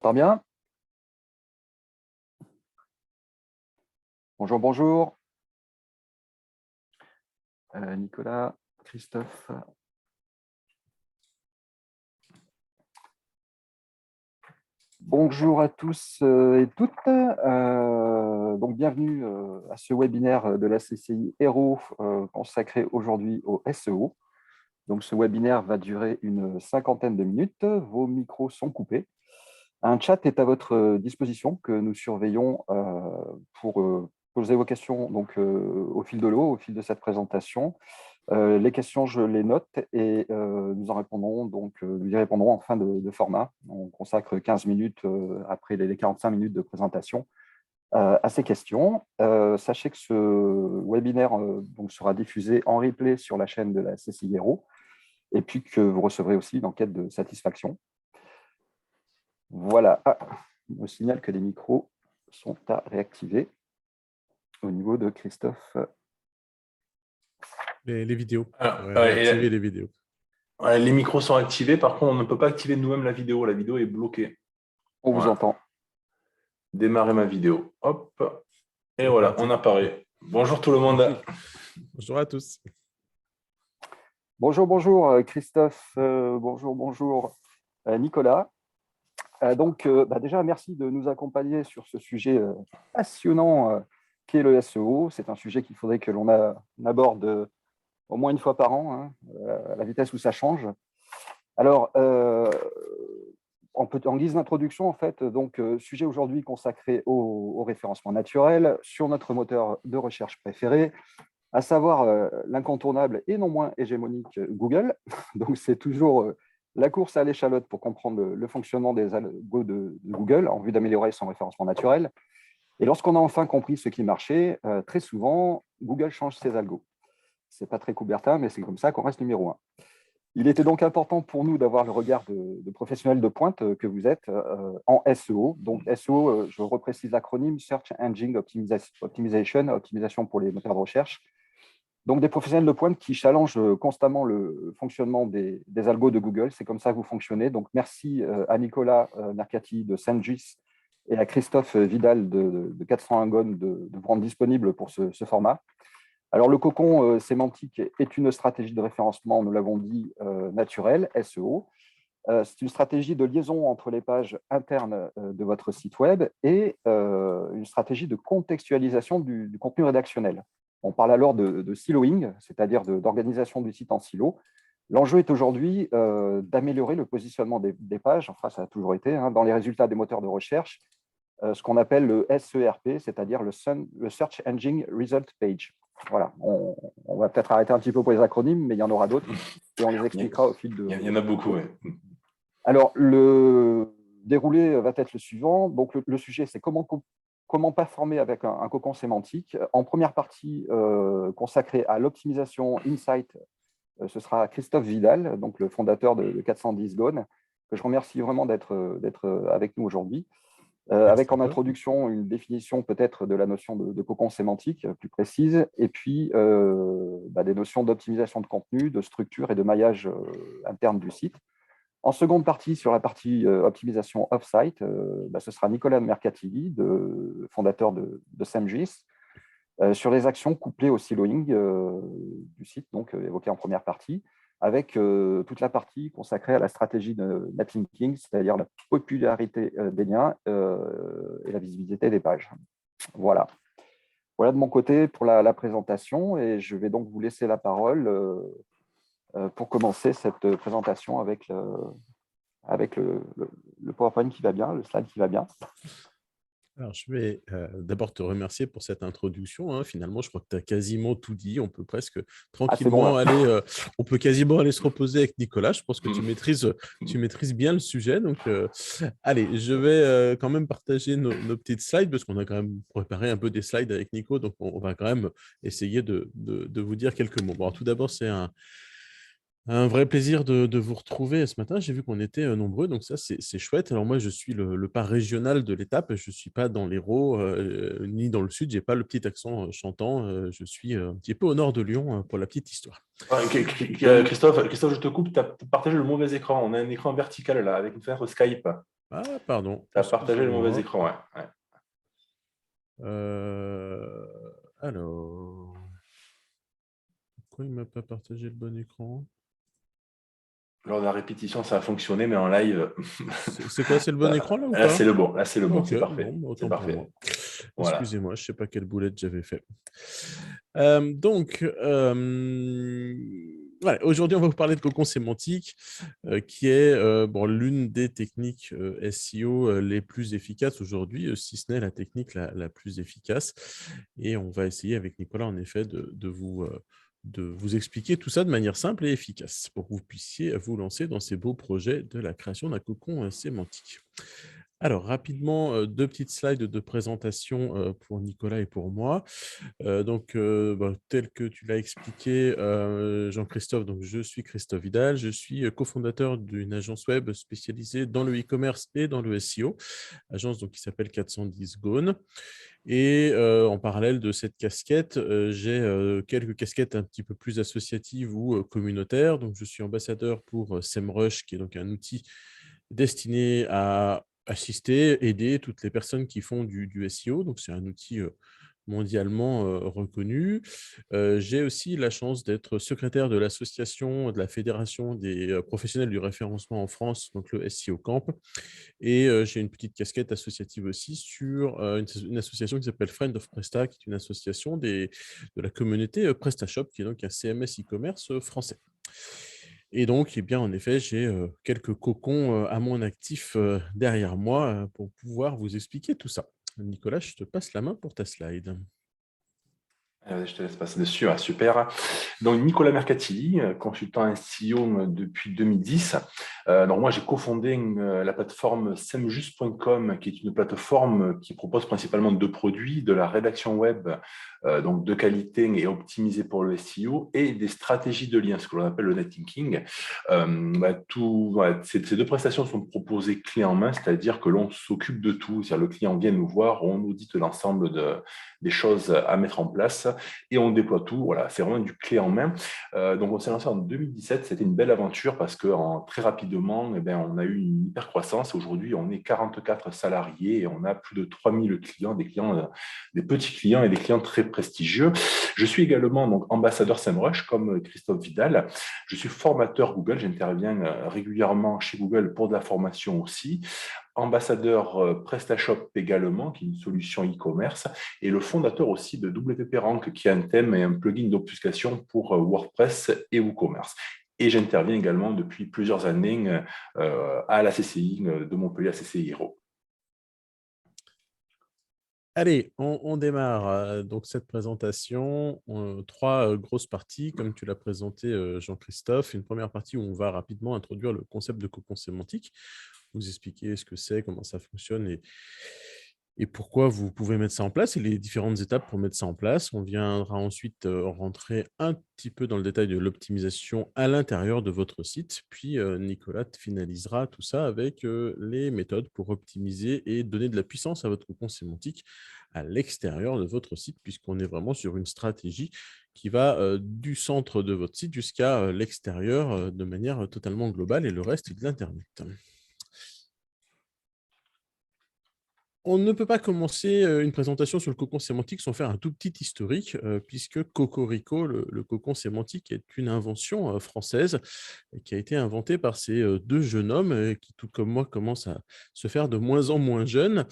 m'entend bien? Bonjour, bonjour. Nicolas, Christophe. Bonjour à tous et toutes. Donc, bienvenue à ce webinaire de la CCI Hero consacré aujourd'hui au SEO. Donc, ce webinaire va durer une cinquantaine de minutes. Vos micros sont coupés. Un chat est à votre disposition que nous surveillons pour poser vos questions donc, au fil de l'eau, au fil de cette présentation. Les questions, je les note et nous y répondrons en fin de format. On consacre 15 minutes après les 45 minutes de présentation à ces questions. Sachez que ce webinaire donc sera diffusé en replay sur la chaîne de la CCI Hero et puis que vous recevrez aussi une enquête de satisfaction. Voilà. On me signale que les micros sont à réactiver au niveau de Christophe. Les vidéos. Réactiver les vidéos. Les micros sont activés. Par contre, on ne peut pas activer nous-mêmes la vidéo. La vidéo est bloquée. On vous entend. Démarrer ma vidéo. Hop. Et voilà, on apparaît. Bonjour tout le monde. Bonjour à tous. Bonjour, bonjour Christophe. Bonjour, Nicolas. Déjà, merci de nous accompagner sur ce sujet passionnant qu'est le SEO. C'est un sujet qu'il faudrait que l'on aborde au moins une fois par an, hein, à la vitesse où ça change. Alors, en guise d'introduction, en fait, sujet aujourd'hui consacré au référencement naturel sur notre moteur de recherche préféré, à savoir l'incontournable et non moins hégémonique Google. Donc, c'est toujours la course à l'échalote pour comprendre le fonctionnement des algos de Google en vue d'améliorer son référencement naturel. Et lorsqu'on a enfin compris ce qui marchait, très souvent, Google change ses algos. Ce n'est pas très Coubertin, mais c'est comme ça qu'on reste numéro 1. Il était donc important pour nous d'avoir le regard de professionnels de pointe que vous êtes en SEO. Donc SEO, je reprécise l'acronyme Search Engine Optimization, optimisation pour les moteurs de recherche. Donc des professionnels de pointe qui challengent constamment le fonctionnement des algos de Google. C'est comme ça que vous fonctionnez. Donc merci à Nicolas Mercati de Sengis et à Christophe Vidal de 401 Gone de vous rendre disponible pour ce format. Alors, le cocon sémantique est une stratégie de référencement, nous l'avons dit, naturelle, SEO. C'est une stratégie de liaison entre les pages internes de votre site web et une stratégie de contextualisation du contenu rédactionnel. On parle alors de siloing, c'est-à-dire d'organisation du site en silos. L'enjeu est aujourd'hui d'améliorer le positionnement des pages, enfin ça a toujours été, hein, dans les résultats des moteurs de recherche, ce qu'on appelle le SERP, c'est-à-dire le Search Engine Result Page. Voilà, on va peut-être arrêter un petit peu pour les acronymes, mais il y en aura d'autres et on les expliquera au fil de… Il y en a beaucoup, oui. Alors, le déroulé va être le suivant. Donc, le sujet, c'est comment performer avec un cocon sémantique. En première partie consacrée à l'optimisation Insight, ce sera Christophe Vidal, donc le fondateur de 410 Gone, que je remercie vraiment d'être avec nous aujourd'hui. Avec en introduction une définition peut-être de la notion de cocon sémantique plus précise, et puis des notions d'optimisation de contenu, de structure et de maillage interne du site. En seconde partie, sur la partie optimisation off-site, ce sera Nicolas Mercatili, fondateur de Semgis, sur les actions couplées au siloing du site, donc évoqué en première partie, avec toute la partie consacrée à la stratégie de netlinking, c'est-à-dire la popularité des liens et la visibilité des pages. Voilà. Voilà de mon côté pour la présentation, et je vais donc vous laisser la parole pour commencer cette présentation avec le PowerPoint qui va bien, le slide qui va bien. Alors, je vais d'abord te remercier pour cette introduction. Hein. Finalement, je crois que tu as quasiment tout dit. On peut presque tranquillement on peut quasiment aller se reposer avec Nicolas. Je pense que tu maîtrises bien le sujet. Donc, allez, je vais quand même partager nos petites slides parce qu'on a quand même préparé un peu des slides avec Nico. Donc, on va quand même essayer de vous dire quelques mots. Bon, tout d'abord, c'est un vrai plaisir de vous retrouver ce matin. J'ai vu qu'on était nombreux, donc ça, c'est chouette. Alors moi, je suis le pas régional de l'étape. Je ne suis pas dans l'Hérault ni dans le sud. Je n'ai pas le petit accent chantant. Je suis un petit peu au nord de Lyon pour la petite histoire. Christophe, je te coupe. Tu as partagé le mauvais écran. On a un écran vertical là, avec une fenêtre Skype. Ah, pardon. Tu as partagé le mauvais Excusez-moi. écran, ouais. Alors, pourquoi il ne m'a pas partagé le bon écran? Lors de la répétition, ça a fonctionné, mais en live, C'est quoi? C'est le bon écran là ou là, pas? c'est le bon. Là, c'est le bon. Ok, C'est bon, parfait. bah, C'est autant pour moi. parfait. Voilà. Excusez-moi, je ne sais pas quelle boulette j'avais fait. Voilà, aujourd'hui, on va vous parler de cocon sémantique, qui est bon, l'une des techniques SEO les plus efficaces aujourd'hui, si ce n'est la technique la plus efficace. Et on va essayer avec Nicolas, en effet, de vous expliquer tout ça de manière simple et efficace pour que vous puissiez vous lancer dans ces beaux projets de la création d'un cocon sémantique. Alors, rapidement, 2 petites slides de présentation, pour Nicolas et pour moi. Tel que tu l'as expliqué, Jean-Christophe, donc je suis Christophe Vidal, je suis, cofondateur d'une agence web spécialisée dans le e-commerce et dans le SEO, agence donc qui s'appelle 410 Gone. Et en parallèle de cette casquette, j'ai, quelques casquettes un petit peu plus associatives ou, communautaires. Donc je suis ambassadeur pour, SEMrush, qui est donc un outil destiné à assister, aider toutes les personnes qui font du SEO. Donc c'est un outil, mondialement, reconnu. J'ai aussi la chance d'être secrétaire de l'association, de la fédération des, professionnels du référencement en France, donc le SEO Camp. Et j'ai une petite casquette associative aussi sur, une association qui s'appelle Friend of Presta, qui est une association de la communauté, PrestaShop, qui est donc un CMS e-commerce, français. Et donc, eh bien, en effet, j'ai, quelques cocons, à mon actif, derrière moi, pour pouvoir vous expliquer tout ça. Nicolas, je te passe la main pour ta slide. Je te laisse passer dessus. Ah, super. Donc, Nicolas Mercatilli, consultant SEO depuis 2010. Donc, moi, j'ai cofondé la plateforme semjust.com, qui est une plateforme qui propose principalement deux produits, de la rédaction web, donc de qualité et optimisée pour le SEO, et des stratégies de liens, ce que l'on appelle le netlinking. Ces deux prestations sont proposées clé en main, c'est-à-dire que l'on s'occupe de tout. C'est-à-dire le client vient nous voir, on audite l'ensemble des choses à mettre en place et on déploie tout. Voilà, c'est vraiment du clé en main. Donc, on s'est lancé en 2017. C'était une belle aventure parce que très rapidement, on a eu une hyper croissance. Aujourd'hui, on est 44 salariés et on a plus de 3000 clients, des petits clients et des clients très prestigieux. Je suis également donc ambassadeur SEMrush comme Christophe Vidal. Je suis formateur Google. J'interviens régulièrement chez Google pour de la formation aussi. Ambassadeur PrestaShop également, qui est une solution e-commerce, et le fondateur aussi de WP Rank, qui est un thème et un plugin d'obfuscation pour WordPress et WooCommerce. Et j'interviens également depuis plusieurs années à la CCI de Montpellier, à CCI Hero. Allez, on démarre donc cette présentation. 3 grosses parties, comme tu l'as présenté, Jean-Christophe. Une première partie où on va rapidement introduire le concept de cocon sémantique, vous expliquer ce que c'est, comment ça fonctionne et pourquoi vous pouvez mettre ça en place et les différentes étapes pour mettre ça en place. On viendra ensuite rentrer un petit peu dans le détail de l'optimisation à l'intérieur de votre site. Puis Nicolas finalisera tout ça avec les méthodes pour optimiser et donner de la puissance à votre cocon sémantique à l'extérieur de votre site, puisqu'on est vraiment sur une stratégie qui va du centre de votre site jusqu'à l'extérieur de manière totalement globale et le reste est de l'Internet. On ne peut pas commencer une présentation sur le cocon sémantique sans faire un tout petit historique, puisque Cocorico, le cocon sémantique, est une invention française qui a été inventée par ces deux jeunes hommes qui, tout comme moi, commencent à se faire de moins en moins jeunes,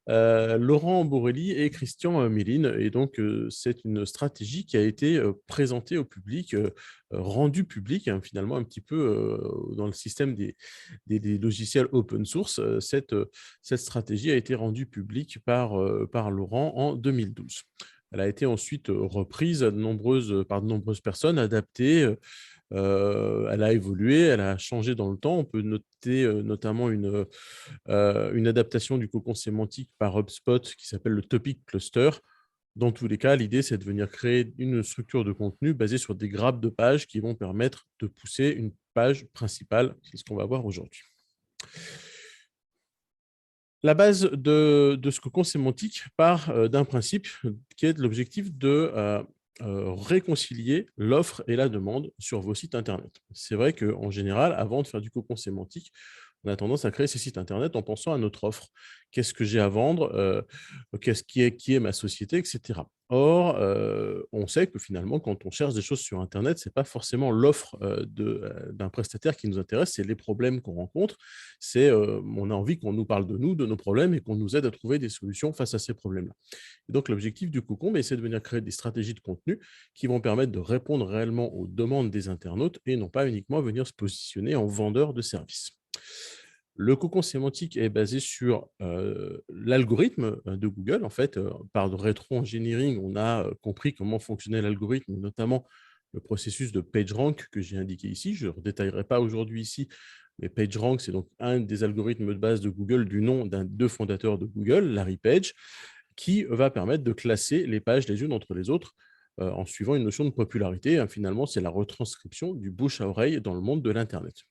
Laurent Borelli et Christian Méline. Et donc, c'est une stratégie qui a été présentée au public, rendue publique, hein, finalement, un petit peu dans le système des logiciels open source. Cette stratégie a été rendue publique par Laurent en 2012. Elle a été ensuite reprise par de nombreuses personnes, adaptée. Elle a évolué, elle a changé dans le temps. On peut noter notamment une adaptation du cocon sémantique par HubSpot qui s'appelle le Topic Cluster. Dans tous les cas, l'idée, c'est de venir créer une structure de contenu basée sur des grappes de pages qui vont permettre de pousser une page principale. C'est ce qu'on va voir aujourd'hui. La base de ce cocon sémantique part d'un principe qui est l'objectif de réconcilier l'offre et la demande sur vos sites Internet. C'est vrai qu'en général, avant de faire du cocon sémantique, on a tendance à créer ces sites Internet en pensant à notre offre. Qu'est-ce que j'ai à vendre? Qui est ma société, etc. Or, on sait que finalement, quand on cherche des choses sur Internet, ce n'est pas forcément l'offre d'un prestataire qui nous intéresse, c'est les problèmes qu'on rencontre. On a envie qu'on nous parle de nous, de nos problèmes et qu'on nous aide à trouver des solutions face à ces problèmes-là. Et donc, l'objectif du Cocon, c'est de venir créer des stratégies de contenu qui vont permettre de répondre réellement aux demandes des internautes et non pas uniquement venir se positionner en vendeur de services. Le cocon sémantique est basé sur l'algorithme de Google. En fait, par rétro-engineering, on a compris comment fonctionnait l'algorithme, notamment le processus de PageRank que j'ai indiqué ici. Je ne redétaillerai pas aujourd'hui ici, mais PageRank, c'est donc un des algorithmes de base de Google du nom d'un des deux fondateurs de Google, Larry Page, qui va permettre de classer les pages les unes entre les autres en suivant une notion de popularité. Finalement, c'est la retranscription du bouche à oreille dans le monde de l'Internet.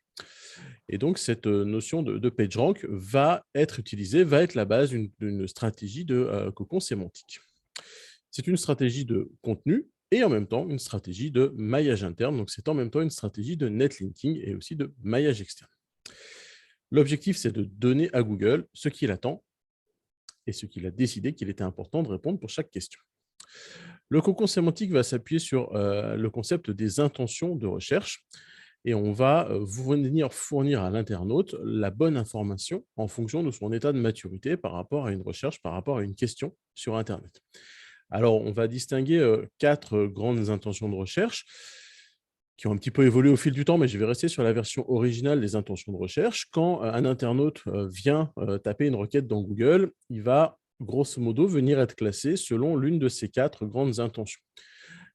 Et donc, cette notion de PageRank va être utilisée, va être la base d'une stratégie de cocon sémantique. C'est une stratégie de contenu et en même temps une stratégie de maillage interne. Donc, c'est en même temps une stratégie de netlinking et aussi de maillage externe. L'objectif, c'est de donner à Google ce qu'il attend et ce qu'il a décidé qu'il était important de répondre pour chaque question. Le cocon sémantique va s'appuyer sur le concept des intentions de recherche. Et on va venir fournir à l'internaute la bonne information en fonction de son état de maturité par rapport à une recherche, par rapport à une question sur Internet. Alors, on va distinguer 4 grandes intentions de recherche qui ont un petit peu évolué au fil du temps, mais je vais rester sur la version originale des intentions de recherche. Quand un internaute vient taper une requête dans Google, il va grosso modo venir être classé selon l'une de ces 4 grandes intentions.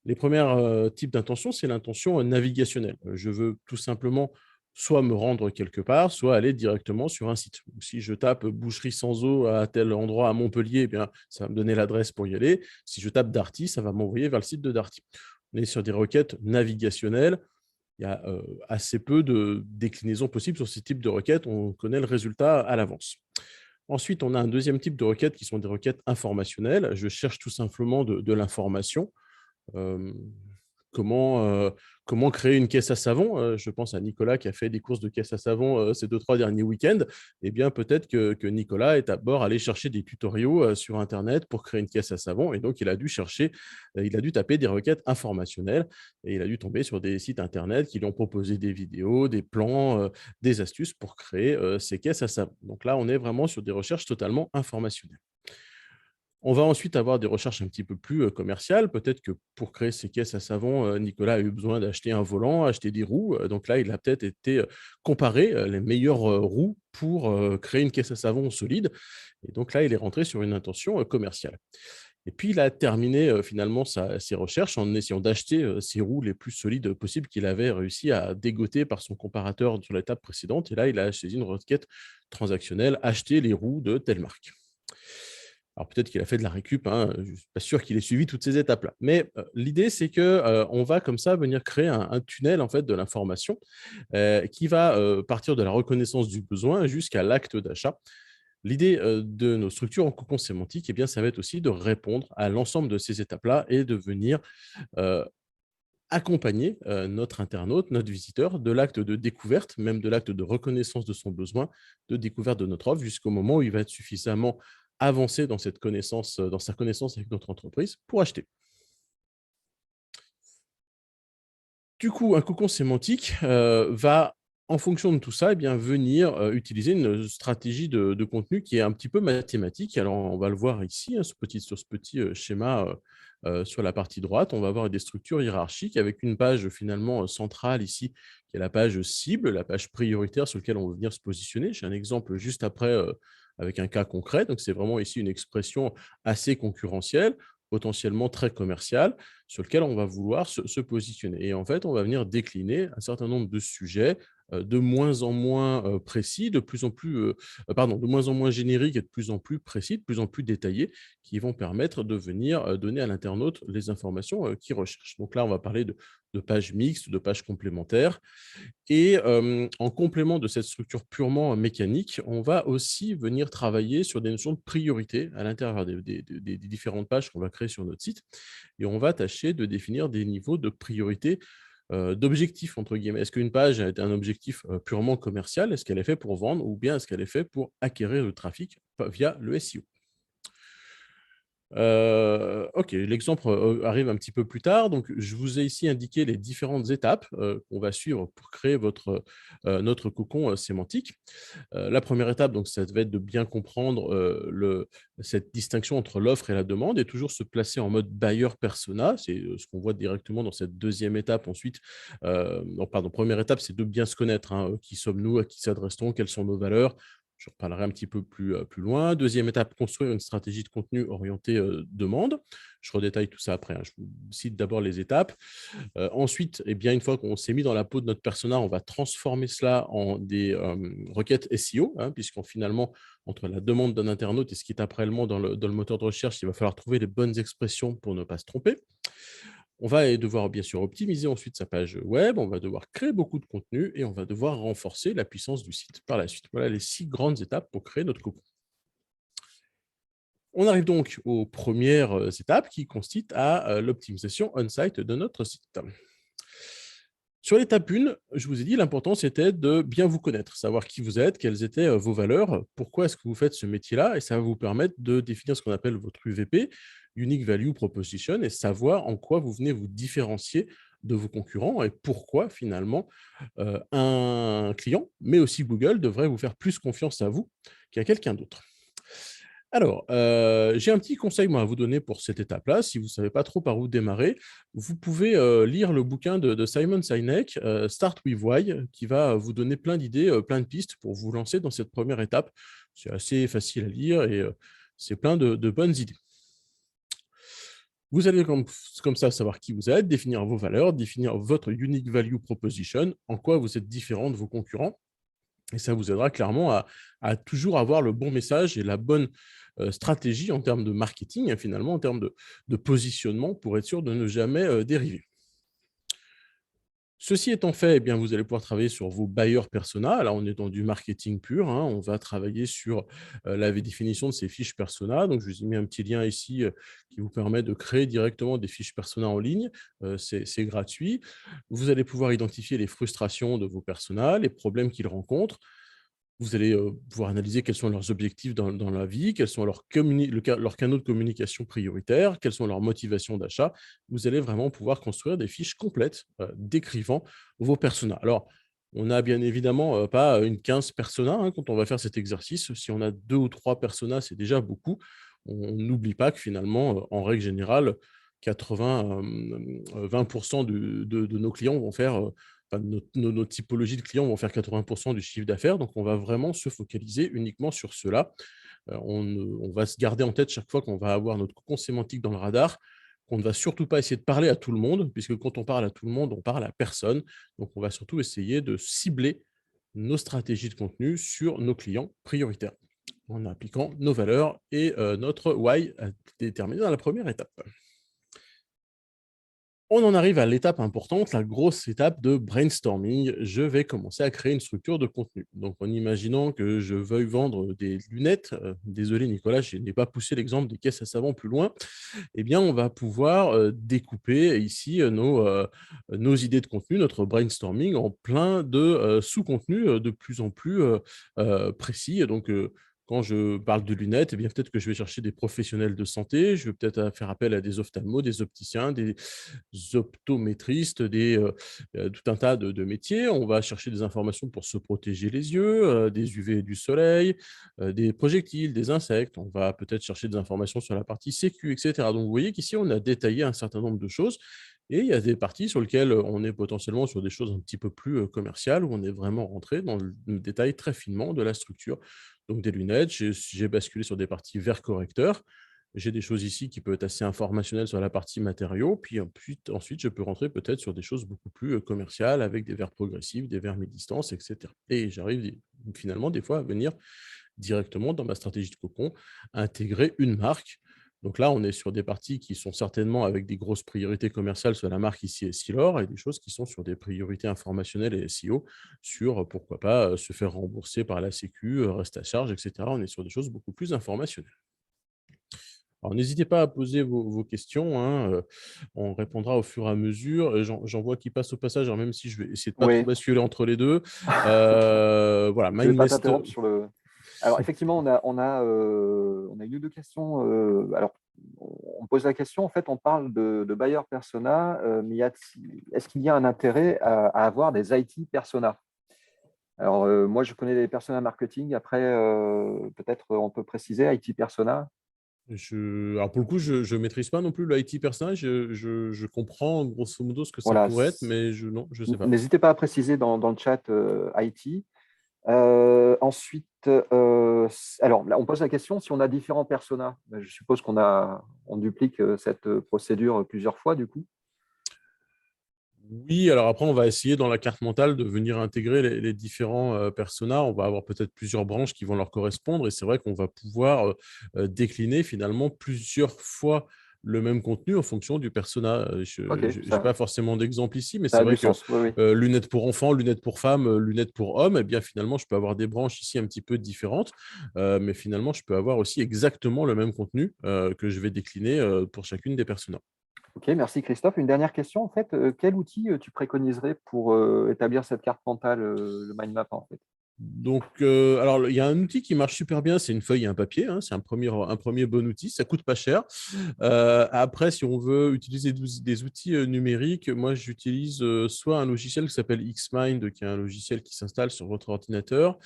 Les premiers types d'intentions, c'est l'intention navigationnelle. Je veux tout simplement soit me rendre quelque part, soit aller directement sur un site. Si je tape boucherie sans eau à tel endroit à Montpellier, eh bien, ça va me donner l'adresse pour y aller. Si je tape Darty, ça va m'envoyer vers le site de Darty. On est sur des requêtes navigationnelles. Il y a assez peu de déclinaisons possibles sur ces types de requêtes. On connaît le résultat à l'avance. Ensuite, on a un deuxième type de requêtes qui sont des requêtes informationnelles. Je cherche tout simplement de l'information. Euh, comment créer une caisse à savon. Je pense à Nicolas qui a fait des courses de caisse à savon ces 2-3 derniers week-ends. Eh bien, peut-être que Nicolas est d'abord allé chercher des tutoriaux sur Internet pour créer une caisse à savon. Et donc, il a dû taper des requêtes informationnelles et il a dû tomber sur des sites Internet qui lui ont proposé des vidéos, des plans, des astuces pour créer ces caisses à savon. Donc là, on est vraiment sur des recherches totalement informationnelles. On va ensuite avoir des recherches un petit peu plus commerciales. Peut-être que pour créer ces caisses à savon, Nicolas a eu besoin d'acheter un volant, acheter des roues. Donc là, il a peut-être été comparer les meilleures roues pour créer une caisse à savon solide. Et donc là, il est rentré sur une intention commerciale. Et puis, il a terminé finalement ses recherches en essayant d'acheter ces roues les plus solides possibles qu'il avait réussi à dégoter par son comparateur sur l'étape précédente. Et là, il a saisi une requête transactionnelle, acheter les roues de telle marque. Alors peut-être qu'il a fait de la récup, hein, je ne suis pas sûr qu'il ait suivi toutes ces étapes-là. Mais l'idée, c'est qu'on va comme ça venir créer un tunnel en fait, de l'information qui va partir de la reconnaissance du besoin jusqu'à l'acte d'achat. L'idée de nos structures en cocon sémantique, eh bien, ça va être aussi de répondre à l'ensemble de ces étapes-là et de venir accompagner notre internaute, notre visiteur, de l'acte de découverte, même de l'acte de reconnaissance de son besoin, de découverte de notre offre, jusqu'au moment où il va être suffisamment avancé dans sa connaissance avec notre entreprise pour acheter. Du coup, un cocon sémantique va, en fonction de tout ça, eh bien, venir utiliser une stratégie de contenu qui est un petit peu mathématique. Alors, on va le voir ici, hein, sur ce petit schéma sur la partie droite. On va avoir des structures hiérarchiques avec une page finalement centrale ici, qui est la page cible, la page prioritaire sur laquelle on va venir se positionner. J'ai un exemple juste après avec un cas concret. Donc, c'est vraiment ici une expression assez concurrentielle, potentiellement très commerciale, sur lequel on va vouloir se positionner. Et en fait, on va venir décliner un certain nombre de sujets de moins en moins précis, de moins en moins génériques et de plus en plus précis, de plus en plus détaillés, qui vont permettre de venir donner à l'internaute les informations qu'il recherche. Donc là, on va parler de pages mixtes, de pages complémentaires. Et en complément de cette structure purement mécanique, on va aussi venir travailler sur des notions de priorité à l'intérieur des différentes pages qu'on va créer sur notre site. Et on va tâcher de définir des niveaux de priorité d'objectif, entre guillemets. Est-ce qu'une page est un objectif purement commercial? Est-ce qu'elle est faite pour vendre ou bien est-ce qu'elle est faite pour acquérir le trafic via le SEO? OK, l'exemple, arrive un petit peu plus tard. Donc, je vous ai ici indiqué les différentes étapes, qu'on va suivre pour créer notre cocon, sémantique. La première étape, donc ça va être de bien comprendre, cette distinction entre l'offre et la demande et toujours se placer en mode buyer persona. C'est, ce qu'on voit directement dans cette deuxième étape ensuite. Non, pardon, première étape, c'est de bien se connaître, hein, qui sommes-nous? À qui s'adresse-t-on? Quelles sont nos valeurs? Je reparlerai un petit peu plus loin. Deuxième étape, construire une stratégie de contenu orientée, demande. Je redétaille tout ça après, hein. Je vous cite d'abord les étapes. Ensuite, eh bien, une fois qu'on s'est mis dans la peau de notre persona, on va transformer cela en des, requêtes SEO, hein, puisqu'en finalement, entre la demande d'un internaute et ce qui est après dans le moteur de recherche, il va falloir trouver les bonnes expressions pour ne pas se tromper. On va devoir bien sûr optimiser ensuite sa page web, on va devoir créer beaucoup de contenu et on va devoir renforcer la puissance du site par la suite. Voilà les 6 grandes étapes pour créer notre cocon. On arrive donc aux premières étapes qui consistent à l'optimisation on-site de notre site. Sur l'étape 1, je vous ai dit, l'important, c'était de bien vous connaître, savoir qui vous êtes, quelles étaient vos valeurs, pourquoi est-ce que vous faites ce métier-là, et ça va vous permettre de définir ce qu'on appelle votre UVP, Unique Value Proposition, et savoir en quoi vous venez vous différencier de vos concurrents et pourquoi finalement un client, mais aussi Google, devrait vous faire plus confiance à vous qu'à quelqu'un d'autre. Alors, j'ai un petit conseil moi à vous donner pour cette étape-là. Si vous ne savez pas trop par où démarrer, vous pouvez, lire le bouquin de Simon Sinek, Start with Why, qui va vous donner plein d'idées, plein de pistes pour vous lancer dans cette première étape. C'est assez facile à lire et c'est plein de bonnes idées. Vous allez comme ça savoir qui vous êtes, définir vos valeurs, définir votre unique value proposition, en quoi vous êtes différent de vos concurrents. Et ça vous aidera clairement à toujours avoir le bon message et la bonne stratégie en termes de marketing, hein, finalement, en termes de positionnement, pour être sûr de ne jamais dériver. Ceci étant fait, eh bien, vous allez pouvoir travailler sur vos buyers persona. Là, on est dans du marketing pur, hein. On va travailler sur la définition de ces fiches persona. Donc, je vous ai mis un petit lien ici qui vous permet de créer directement des fiches persona en ligne. C'est gratuit. Vous allez pouvoir identifier les frustrations de vos personas, les problèmes qu'ils rencontrent. Vous allez pouvoir analyser quels sont leurs objectifs dans la vie, quels sont leurs canaux de communication prioritaires, quelles sont leurs motivations d'achat. Vous allez vraiment pouvoir construire des fiches complètes décrivant vos personas. Alors, on n'a bien évidemment pas une 15 personas, hein, quand on va faire cet exercice. Si on a 2 ou 3 personas, c'est déjà beaucoup. On n'oublie pas que finalement, en règle générale, 20% de nos clients vont faire enfin, nos typologies de clients vont faire 80% du chiffre d'affaires. Donc, on va vraiment se focaliser uniquement sur cela. On va se garder en tête chaque fois qu'on va avoir notre cocon sémantique dans le radar, qu'on ne va surtout pas essayer de parler à tout le monde, puisque quand on parle à tout le monde, on parle à personne. Donc, on va surtout essayer de cibler nos stratégies de contenu sur nos clients prioritaires en appliquant nos valeurs et notre why déterminé dans la première étape. On en arrive à l'étape importante, la grosse étape de brainstorming. Je vais commencer à créer une structure de contenu. Donc, en imaginant que je veuille vendre des lunettes, désolé Nicolas, je n'ai pas poussé l'exemple des caisses à savon plus loin, eh bien, on va pouvoir découper ici nos idées de contenu, notre brainstorming en plein de sous-contenus de plus en plus précis. Donc, quand je parle de lunettes, eh bien, peut-être que je vais chercher des professionnels de santé, je vais peut-être faire appel à des ophtalmos, des opticiens, des optométristes, tout un tas de métiers. On va chercher des informations pour se protéger les yeux, des UV du soleil, des projectiles, des insectes. On va peut-être chercher des informations sur la partie sécu, etc. Donc, vous voyez qu'ici, on a détaillé un certain nombre de choses. Et il y a des parties sur lesquelles on est potentiellement sur des choses un petit peu plus commerciales, où on est vraiment rentré dans le détail très finement de la structure. Donc, des lunettes, j'ai basculé sur des parties verres correcteurs. J'ai des choses ici qui peuvent être assez informationnelles sur la partie matériaux. Puis ensuite, je peux rentrer peut-être sur des choses beaucoup plus commerciales avec des verres progressifs, des verres mi-distance, etc. Et j'arrive finalement des fois à venir directement dans ma stratégie de cocon, intégrer une marque. Donc là, on est sur des parties qui sont certainement avec des grosses priorités commerciales sur la marque ici Essilor et des choses qui sont sur des priorités informationnelles et SEO sur, pourquoi pas, se faire rembourser par la Sécu, reste à charge, etc. On est sur des choses beaucoup plus informationnelles. Alors, n'hésitez pas à poser vos questions, hein, on répondra au fur et à mesure. J'en vois qui passent au passage, alors même si je vais essayer de ne pas trop Oui, basculer entre les deux. Voilà, je ne vais pas MindMaster. t'interrompre sur le… Alors, effectivement, on a une ou deux questions. Alors, on pose la question, en fait, on parle de buyer persona, mais est-ce qu'il y a un intérêt à avoir des IT persona? Alors, moi, je connais les personas marketing. Après, peut-être on peut préciser IT persona. Alors pour le coup, je ne maîtrise pas non plus le IT personnage. Je comprends grosso modo ce que ça Voilà. pourrait être, mais non, je ne sais pas. N'hésitez pas à préciser dans le chat IT. Ensuite, alors là, on pose la question si on a différents personas. Je suppose on duplique cette procédure plusieurs fois, du coup. Oui, alors après, on va essayer dans la carte mentale de venir intégrer les différents personas. On va avoir peut-être plusieurs branches qui vont leur correspondre et c'est vrai qu'on va pouvoir décliner finalement plusieurs fois le même contenu en fonction du persona. Ok, Je n'ai pas forcément d'exemple ici, mais ça c'est a du vrai que sens. Oui, oui. lunettes pour enfants, lunettes pour femmes, lunettes pour hommes, eh bien finalement, je peux avoir des branches ici un petit peu différentes, mais finalement, je peux avoir aussi exactement le même contenu que je vais décliner pour chacune des personas. Ok, merci Christophe. Une dernière question, en fait, quel outil tu préconiserais pour établir cette carte mentale, le mind map, en fait? Donc, alors, il y a un outil qui marche super bien, c'est une feuille et un papier, hein, c'est un premier bon outil, ça coûte pas cher. Après, si on veut utiliser des outils numériques, moi j'utilise soit un logiciel qui s'appelle Xmind, qui est un logiciel qui s'installe sur votre ordinateur,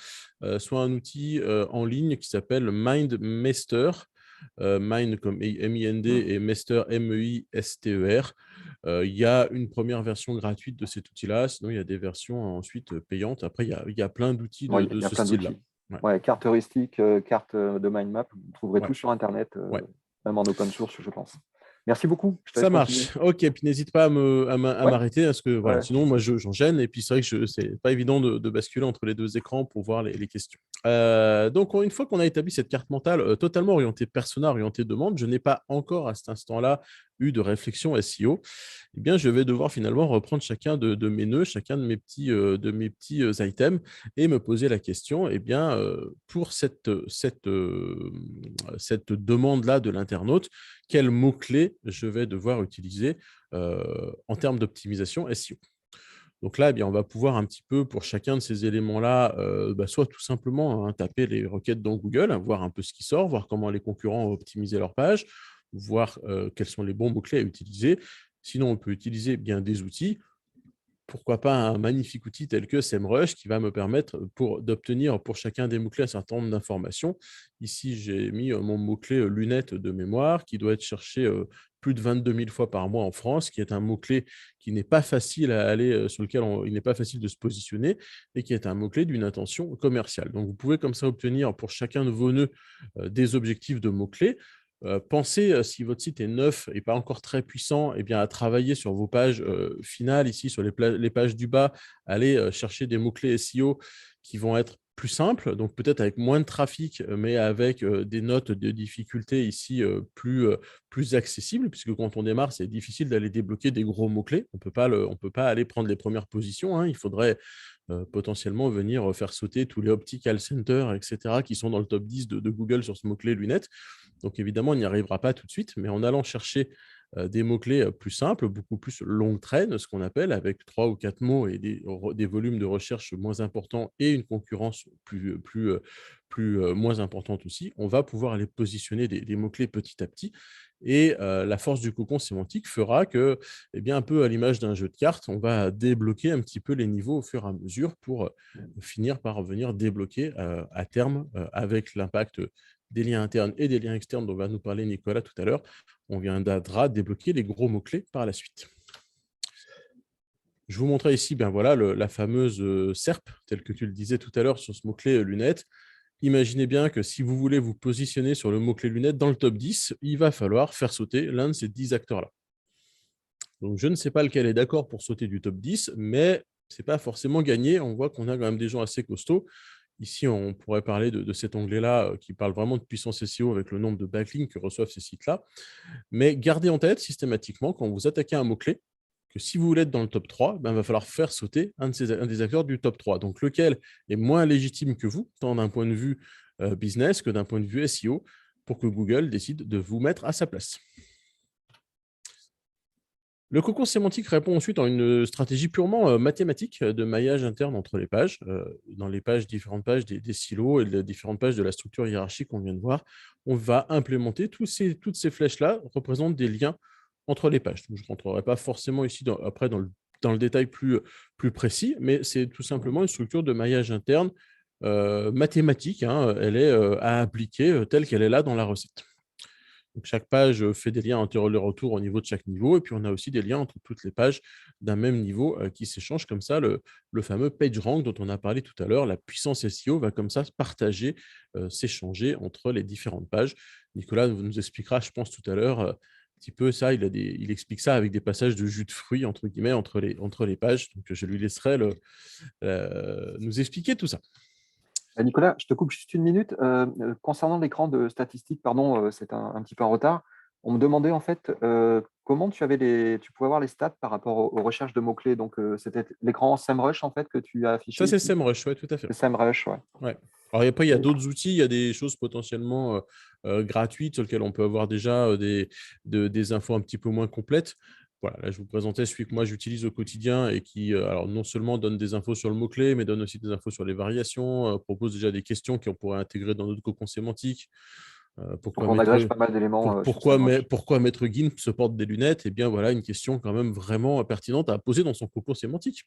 soit un outil en ligne qui s'appelle MindMeister, Mind comme M-I-N-D et Meister M-E-I-S-T-E-R. Il y a une première version gratuite de cet outil-là, sinon il y a des versions ensuite payantes. Après, il y a plein d'outils Bon, de il y a ce plein style-là. d'outils. Ouais. Ouais, carte heuristique, carte de mind map, vous trouverez Ouais. tout sur Internet, Ouais. même en open source, je pense. Merci beaucoup. Je te Ça laisse continuer. marche. Ok, puis n'hésite pas à Ouais, m'arrêter, parce que voilà, ouais. sinon moi j'enchaîne et puis c'est vrai que c'est pas évident de basculer entre les deux écrans pour voir les questions. Donc une fois qu'on a établi cette carte mentale totalement orientée persona, orientée demande, je n'ai pas encore à cet instant-là eu de réflexion SEO. Eh bien, je vais devoir finalement reprendre chacun de mes nœuds, chacun de mes petits items et me poser la question, eh bien, pour cette demande-là de l'internaute, quels mots-clés je vais devoir utiliser en termes d'optimisation SEO. Donc là, eh bien, on va pouvoir un petit peu, pour chacun de ces éléments-là, soit tout simplement taper les requêtes dans Google, voir un peu ce qui sort, voir comment les concurrents ont optimisé leur page, voir quels sont les bons mots-clés à utiliser. Sinon, on peut utiliser bien des outils. Pourquoi pas un magnifique outil tel que SEMrush qui va me permettre d'obtenir pour chacun des mots-clés un certain nombre d'informations. Ici, j'ai mis mon mot-clé lunettes de mémoire qui doit être cherché plus de 22 000 fois par mois en France, qui est un mot-clé qui n'est pas facile à aller, sur lequel il n'est pas facile de se positionner et qui est un mot-clé d'une intention commerciale. Donc, vous pouvez comme ça obtenir pour chacun de vos nœuds des objectifs de mots-clés. Pensez, si votre site est neuf et pas encore très puissant, eh bien, à travailler sur vos pages finales, ici sur les pages du bas, aller chercher des mots-clés SEO qui vont être plus simples, donc peut-être avec moins de trafic, mais avec des notes de difficulté ici plus accessibles, puisque quand on démarre, c'est difficile d'aller débloquer des gros mots-clés. On peut pas aller prendre les premières positions, hein. Il faudrait potentiellement venir faire sauter tous les optical centers, etc., qui sont dans le top 10 de Google sur ce mot-clé lunettes. Donc évidemment, on n'y arrivera pas tout de suite, mais en allant chercher des mots-clés plus simples, beaucoup plus long train, ce qu'on appelle, avec 3 ou 4 mots et des volumes de recherche moins importants et une concurrence moins importante aussi, on va pouvoir aller positionner des mots-clés petit à petit. Et la force du cocon sémantique fera que, eh bien, un peu à l'image d'un jeu de cartes, on va débloquer un petit peu les niveaux au fur et à mesure pour finir par venir débloquer à terme, avec l'impact des liens internes et des liens externes dont va nous parler Nicolas tout à l'heure, on viendra débloquer les gros mots-clés par la suite. Je vous montrais ici voilà, la fameuse SERP, telle que tu le disais tout à l'heure sur ce mot-clé lunettes. Imaginez bien que si vous voulez vous positionner sur le mot-clé lunettes dans le top 10, il va falloir faire sauter l'un de ces 10 acteurs-là. Donc, je ne sais pas lequel est d'accord pour sauter du top 10, mais ce n'est pas forcément gagné. On voit qu'on a quand même des gens assez costauds. Ici, on pourrait parler de cet onglet-là qui parle vraiment de puissance SEO avec le nombre de backlinks que reçoivent ces sites-là. Mais gardez en tête systématiquement, quand vous attaquez un mot-clé, que si vous voulez être dans le top 3, il va falloir faire sauter un des acteurs du top 3. Donc, lequel est moins légitime que vous, tant d'un point de vue business que d'un point de vue SEO. pour que Google décide de vous mettre à sa place. Le cocon sémantique répond ensuite à une stratégie purement mathématique de maillage interne entre les pages. Dans les pages, différentes pages des silos et les différentes pages de la structure hiérarchique qu'on vient de voir, on va implémenter toutes ces flèches-là représentent des liens entre les pages. Donc, je ne rentrerai pas forcément ici après dans le détail plus précis, mais c'est tout simplement une structure de maillage interne mathématique. Elle est à appliquer telle qu'elle est là dans la recette. Donc, chaque page fait des liens entre les retours au niveau de chaque niveau. Et puis, on a aussi des liens entre toutes les pages d'un même niveau qui s'échangent comme ça. Le fameux PageRank dont on a parlé tout à l'heure, la puissance SEO va comme ça se partager, s'échanger entre les différentes pages. Nicolas nous expliquera, je pense, tout à l'heure, un petit peu ça. Il explique ça avec des passages de jus de fruits, entre guillemets, entre les pages. Donc, je lui laisserai nous expliquer tout ça. Nicolas, je te coupe juste une minute. Concernant l'écran de statistiques, pardon, c'est un petit peu en retard. On me demandait en fait comment tu pouvais voir les stats par rapport aux recherches de mots-clés. Donc, c'était l'écran SEMrush en fait que tu as affiché. Ça, c'est SEMrush, oui, tout à fait. SEMrush, ouais. Ouais. Alors, après, il y a d'autres outils, il y a des choses potentiellement gratuites sur lesquelles on peut avoir déjà des infos un petit peu moins complètes. Voilà, là, je vous présentais celui que moi j'utilise au quotidien et qui, alors, non seulement donne des infos sur le mot-clé, mais donne aussi des infos sur les variations, propose déjà des questions qu'on pourrait intégrer dans notre cocon sémantique. Donc, on agrège pas mal d'éléments. Pourquoi Maître Gimp se porte des lunettes? Eh bien, voilà une question quand même vraiment pertinente à poser dans son cocon sémantique.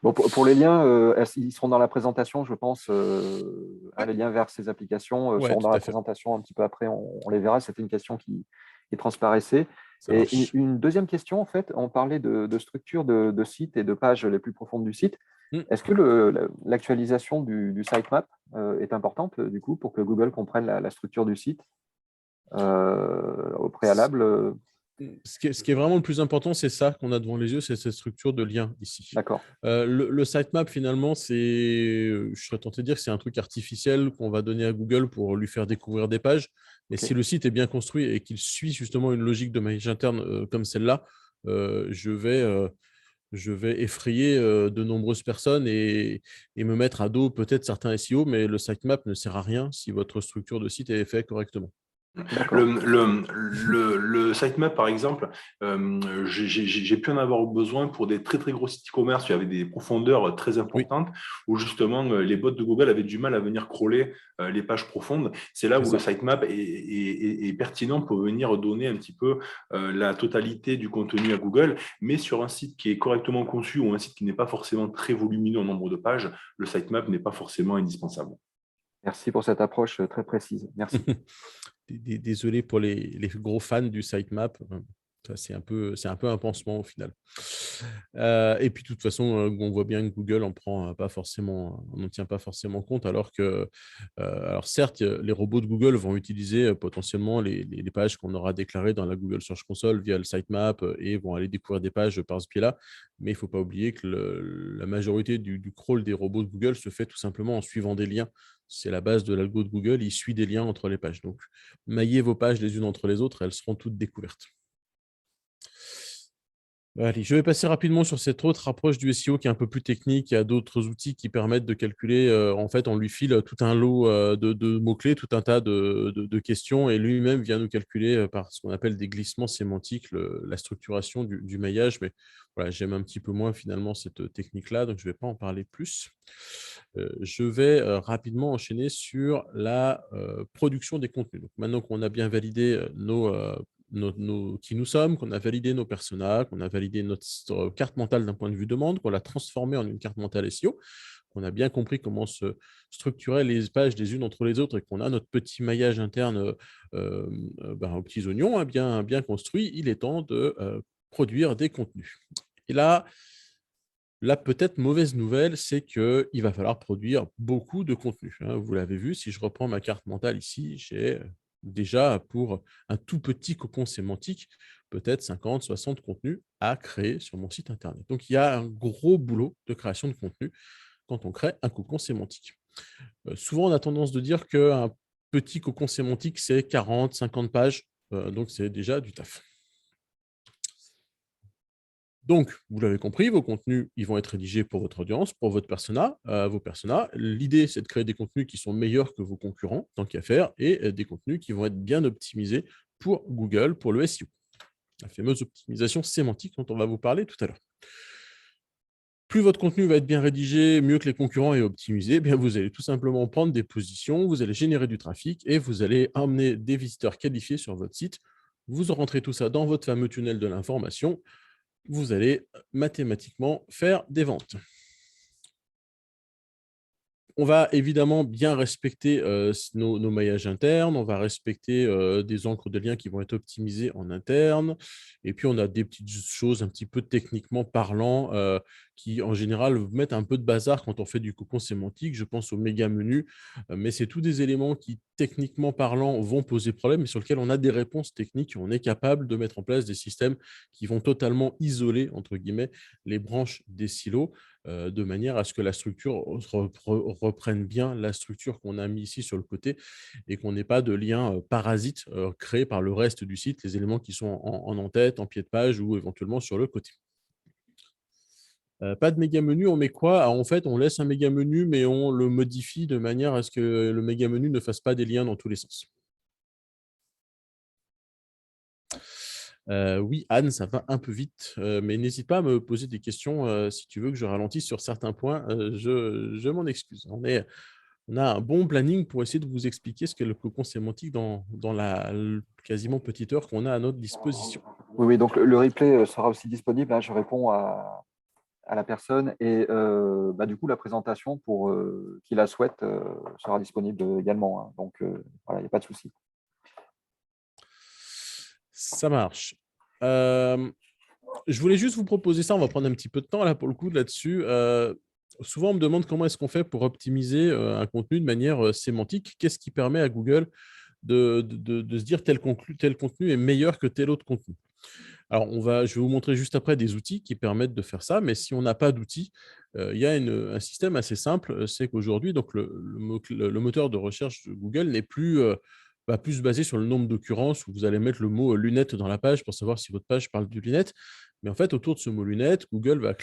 Bon, pour les liens, ils seront dans la présentation, je pense. Les liens vers ces applications seront dans la présentation un petit peu après. On les verra. C'était une question qui transparaissait. Et une deuxième question, en fait, on parlait de structure de site et de pages les plus profondes du site. Est-ce que l'actualisation du sitemap est importante, du coup, pour que Google comprenne la structure du site au préalable Ce qui est vraiment le plus important, c'est ça qu'on a devant les yeux, c'est cette structure de lien ici. D'accord. Le sitemap, finalement, je serais tenté de dire que c'est un truc artificiel qu'on va donner à Google pour lui faire découvrir des pages. Mais si le site est bien construit et qu'il suit justement une logique de maillage interne comme celle-là, je vais effrayer de nombreuses personnes et me mettre à dos peut-être certains SEO, mais le sitemap ne sert à rien si votre structure de site est faite correctement. Le sitemap, par exemple, j'ai pu en avoir besoin pour des très très gros sites e-commerce où il y avait des profondeurs très importantes, où justement les bots de Google avaient du mal à venir crawler les pages profondes. C'est là où le sitemap est pertinent pour venir donner un petit peu la totalité du contenu à Google, mais sur un site qui est correctement conçu ou un site qui n'est pas forcément très volumineux en nombre de pages, le sitemap n'est pas forcément indispensable. Merci pour cette approche très précise. Merci. Désolé pour les gros fans du sitemap. C'est un peu un pansement au final. Et puis, de toute façon, on voit bien que Google n'en tient pas forcément compte, alors certes, les robots de Google vont utiliser potentiellement les pages qu'on aura déclarées dans la Google Search Console via le sitemap et vont aller découvrir des pages par ce biais-là. Mais il ne faut pas oublier que la majorité du crawl des robots de Google se fait tout simplement en suivant des liens. C'est la base de l'algo de Google, il suit des liens entre les pages. Donc, maillez vos pages les unes entre les autres, elles seront toutes découvertes. Allez, je vais passer rapidement sur cette autre approche du SEO qui est un peu plus technique. Il y a d'autres outils qui permettent de calculer. En fait, on lui file tout un lot de mots-clés, tout un tas de questions, et lui-même vient nous calculer par ce qu'on appelle des glissements sémantiques, la structuration du maillage. Mais voilà, j'aime un petit peu moins finalement cette technique-là, donc je ne vais pas en parler plus. Je vais rapidement enchaîner sur la production des contenus. Donc, maintenant qu'on a bien validé qui nous sommes, qu'on a validé nos personas, qu'on a validé notre carte mentale d'un point de vue demande, qu'on l'a transformée en une carte mentale SEO, qu'on a bien compris comment se structurer les pages les unes entre les autres et qu'on a notre petit maillage interne aux petits oignons bien construit, il est temps de produire des contenus. Et là, la peut-être mauvaise nouvelle, c'est qu'il va falloir produire beaucoup de contenu. Vous l'avez vu, si je reprends ma carte mentale ici, j'ai déjà pour un tout petit cocon sémantique, peut-être 50, 60 contenus à créer sur mon site Internet. Donc, il y a un gros boulot de création de contenu quand on crée un cocon sémantique. Souvent, on a tendance de dire qu'un petit cocon sémantique, c'est 40, 50 pages. Donc, c'est déjà du taf. Donc, vous l'avez compris, vos contenus, ils vont être rédigés pour votre audience, pour votre persona, vos personas. L'idée, c'est de créer des contenus qui sont meilleurs que vos concurrents, tant qu'à faire, et des contenus qui vont être bien optimisés pour Google, pour le SEO. La fameuse optimisation sémantique dont on va vous parler tout à l'heure. Plus votre contenu va être bien rédigé, mieux que les concurrents et optimisé, eh bien vous allez tout simplement prendre des positions, vous allez générer du trafic et vous allez emmener des visiteurs qualifiés sur votre site. Vous rentrez tout ça dans votre fameux tunnel de l'information. Vous allez mathématiquement faire des ventes. On va évidemment bien respecter nos maillages internes, on va respecter des encres de liens qui vont être optimisées en interne. Et puis, on a des petites choses un petit peu techniquement parlant qui, en général, mettent un peu de bazar quand on fait du cocon sémantique. Je pense au méga menu, mais c'est tous des éléments qui, techniquement parlant, vont poser problème et sur lesquels on a des réponses techniques. On est capable de mettre en place des systèmes qui vont totalement isoler, entre guillemets, les branches des silos de manière à ce que la structure reprenne bien la structure qu'on a mis ici sur le côté et qu'on n'ait pas de lien parasite créé par le reste du site, les éléments qui sont en en-tête, en pied de page ou éventuellement sur le côté. Pas de méga menu, on met quoi? En fait, on laisse un méga menu, mais on le modifie de manière à ce que le méga menu ne fasse pas des liens dans tous les sens. Oui, Anne, ça va un peu vite, mais n'hésite pas à me poser des questions si tu veux que je ralentisse sur certains points. Je m'en excuse. On a un bon planning pour essayer de vous expliquer ce qu'est le cocon sémantique dans la quasiment petite heure qu'on a à notre disposition. Oui, donc le replay sera aussi disponible. Hein, je réponds à la personne et du coup, la présentation pour qui la souhaite sera disponible également. Hein, donc, voilà, il n'y a pas de souci. Ça marche. Je voulais juste vous proposer ça. On va prendre un petit peu de temps là pour le coup là-dessus. Souvent, on me demande comment est-ce qu'on fait pour optimiser un contenu de manière sémantique. Qu'est-ce qui permet à Google de se dire tel contenu est meilleur que tel autre contenu? Alors, je vais vous montrer juste après des outils qui permettent de faire ça, mais si on n'a pas d'outils, il y a un système assez simple, c'est qu'aujourd'hui, donc le moteur de recherche de Google n'est plus plus basé sur le nombre d'occurrences où vous allez mettre le mot lunettes dans la page pour savoir si votre page parle de lunettes. Mais en fait, autour de ce mot lunettes, Google va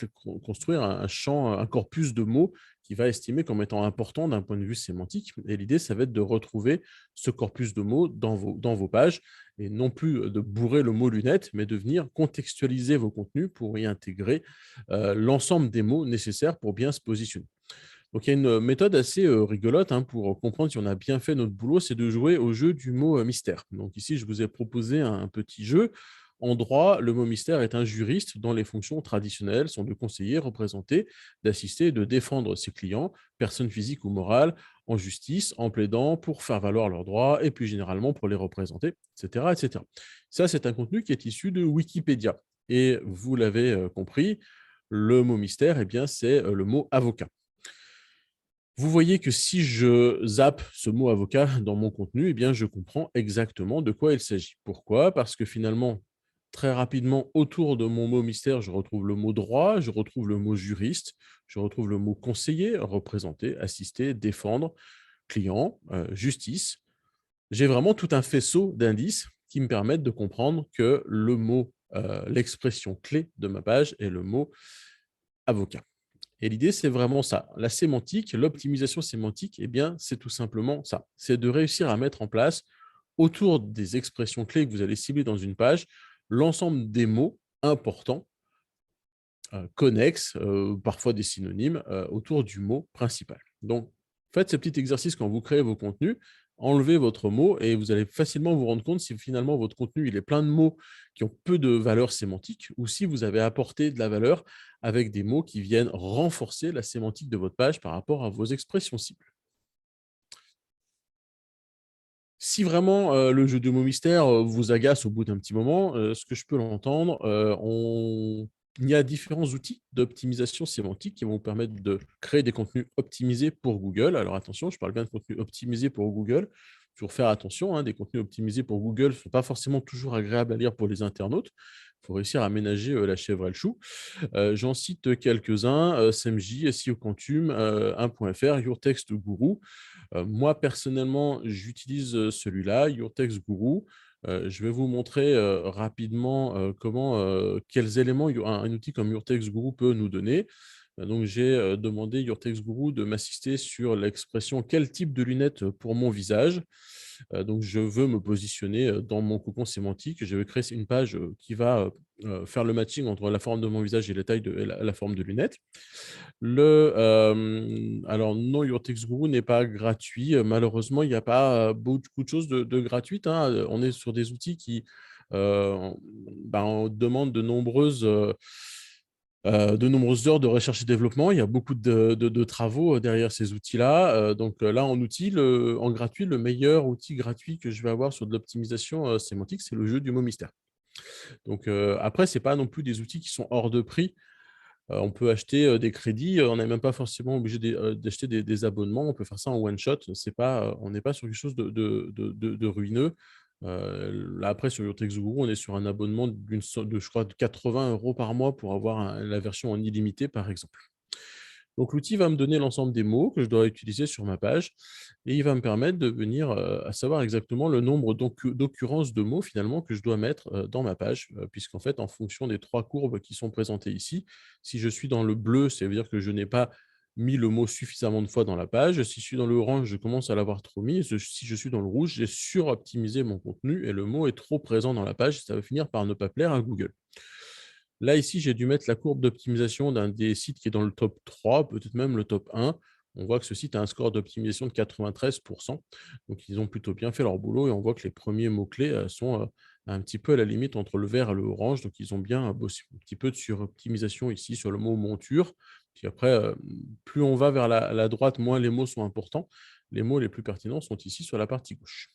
construire un champ, un corpus de mots qu'il va estimer comme étant important d'un point de vue sémantique. Et l'idée, ça va être de retrouver ce corpus de mots dans vos pages et non plus de bourrer le mot lunettes, mais de venir contextualiser vos contenus pour y intégrer l'ensemble des mots nécessaires pour bien se positionner. Donc, il y a une méthode assez rigolote pour comprendre si on a bien fait notre boulot, c'est de jouer au jeu du mot mystère. Donc ici, je vous ai proposé un petit jeu. En droit, le mot mystère est un juriste dont les fonctions traditionnelles sont de conseiller, représenter, d'assister et de défendre ses clients, personnes physiques ou morales, en justice, en plaidant pour faire valoir leurs droits et plus généralement pour les représenter, etc. etc. Ça, c'est un contenu qui est issu de Wikipédia. Et vous l'avez compris, le mot mystère, c'est le mot avocat. Vous voyez que si je zappe ce mot avocat dans mon contenu, je comprends exactement de quoi il s'agit. Pourquoi? Parce que finalement, très rapidement, autour de mon mot mystère, je retrouve le mot droit, je retrouve le mot juriste, je retrouve le mot conseiller, représenter, assister, défendre, client, justice. J'ai vraiment tout un faisceau d'indices qui me permettent de comprendre que le mot, l'expression clé de ma page est le mot avocat. Et l'idée, c'est vraiment ça. La sémantique, l'optimisation sémantique, c'est tout simplement ça. C'est de réussir à mettre en place, autour des expressions clés que vous allez cibler dans une page, l'ensemble des mots importants, connexes, parfois des synonymes, autour du mot principal. Donc, faites ce petit exercice quand vous créez vos contenus, enlevez votre mot et vous allez facilement vous rendre compte si finalement votre contenu il est plein de mots qui ont peu de valeur sémantique ou si vous avez apporté de la valeur avec des mots qui viennent renforcer la sémantique de votre page par rapport à vos expressions cibles. Si vraiment le jeu de mots mystère vous agace au bout d'un petit moment, ce que je peux l'entendre, il y a différents outils d'optimisation sémantique qui vont vous permettre de créer des contenus optimisés pour Google. Alors attention, je parle bien de contenus optimisés pour Google. Toujours faire attention, des contenus optimisés pour Google ne sont pas forcément toujours agréables à lire pour les internautes. Il faut réussir à ménager la chèvre et le chou. J'en cite quelques-uns, SEMJ, SEO Quantum, 1.fr, Your Text Guru. Moi, personnellement, j'utilise celui-là, Your Text Guru. Je vais vous montrer rapidement quels éléments un outil comme Your Text Guru peut nous donner. Donc, j'ai demandé Your Text Guru de m'assister sur l'expression « Quel type de lunettes pour mon visage ?» Donc, je veux me positionner dans mon cocon sémantique. Je vais créer une page qui va faire le matching entre la forme de mon visage et la taille et la forme de lunettes. Alors non, Your Text Guru n'est pas gratuit. Malheureusement, il n'y a pas beaucoup de choses de gratuites, hein. On est sur des outils qui on demande de nombreuses heures de recherche et développement. Il y a beaucoup de travaux derrière ces outils-là. Donc là, en gratuit, le meilleur outil gratuit que je vais avoir sur de l'optimisation sémantique, c'est le jeu du mot mystère. Donc après, ce n'est pas non plus des outils qui sont hors de prix. On peut acheter des crédits, on n'est même pas forcément obligé d'acheter des abonnements, on peut faire ça en one shot, on n'est pas sur quelque chose de ruineux. Là, après, sur Your Text Guru, on est sur un abonnement je crois, de 80 € par mois pour avoir la version en illimité, par exemple. Donc, l'outil va me donner l'ensemble des mots que je dois utiliser sur ma page et il va me permettre de venir à savoir exactement le nombre d'occurrences de mots finalement que je dois mettre dans ma page, puisqu'en fait, en fonction des 3 courbes qui sont présentées ici, si je suis dans le bleu, ça veut dire que je n'ai pas mis le mot suffisamment de fois dans la page. Si je suis dans le orange, je commence à l'avoir trop mis. Si je suis dans le rouge, j'ai suroptimisé mon contenu et le mot est trop présent dans la page. Ça va finir par ne pas plaire à Google. Là, ici, j'ai dû mettre la courbe d'optimisation d'un des sites qui est dans le top 3, peut-être même le top 1. On voit que ce site a un score d'optimisation de 93%. Donc, ils ont plutôt bien fait leur boulot et on voit que les premiers mots-clés sont un petit peu à la limite entre le vert et le orange. Donc, ils ont bien bossé un petit peu de suroptimisation ici sur le mot monture. Puis après, plus on va vers la droite, moins les mots sont importants. Les mots les plus pertinents sont ici sur la partie gauche.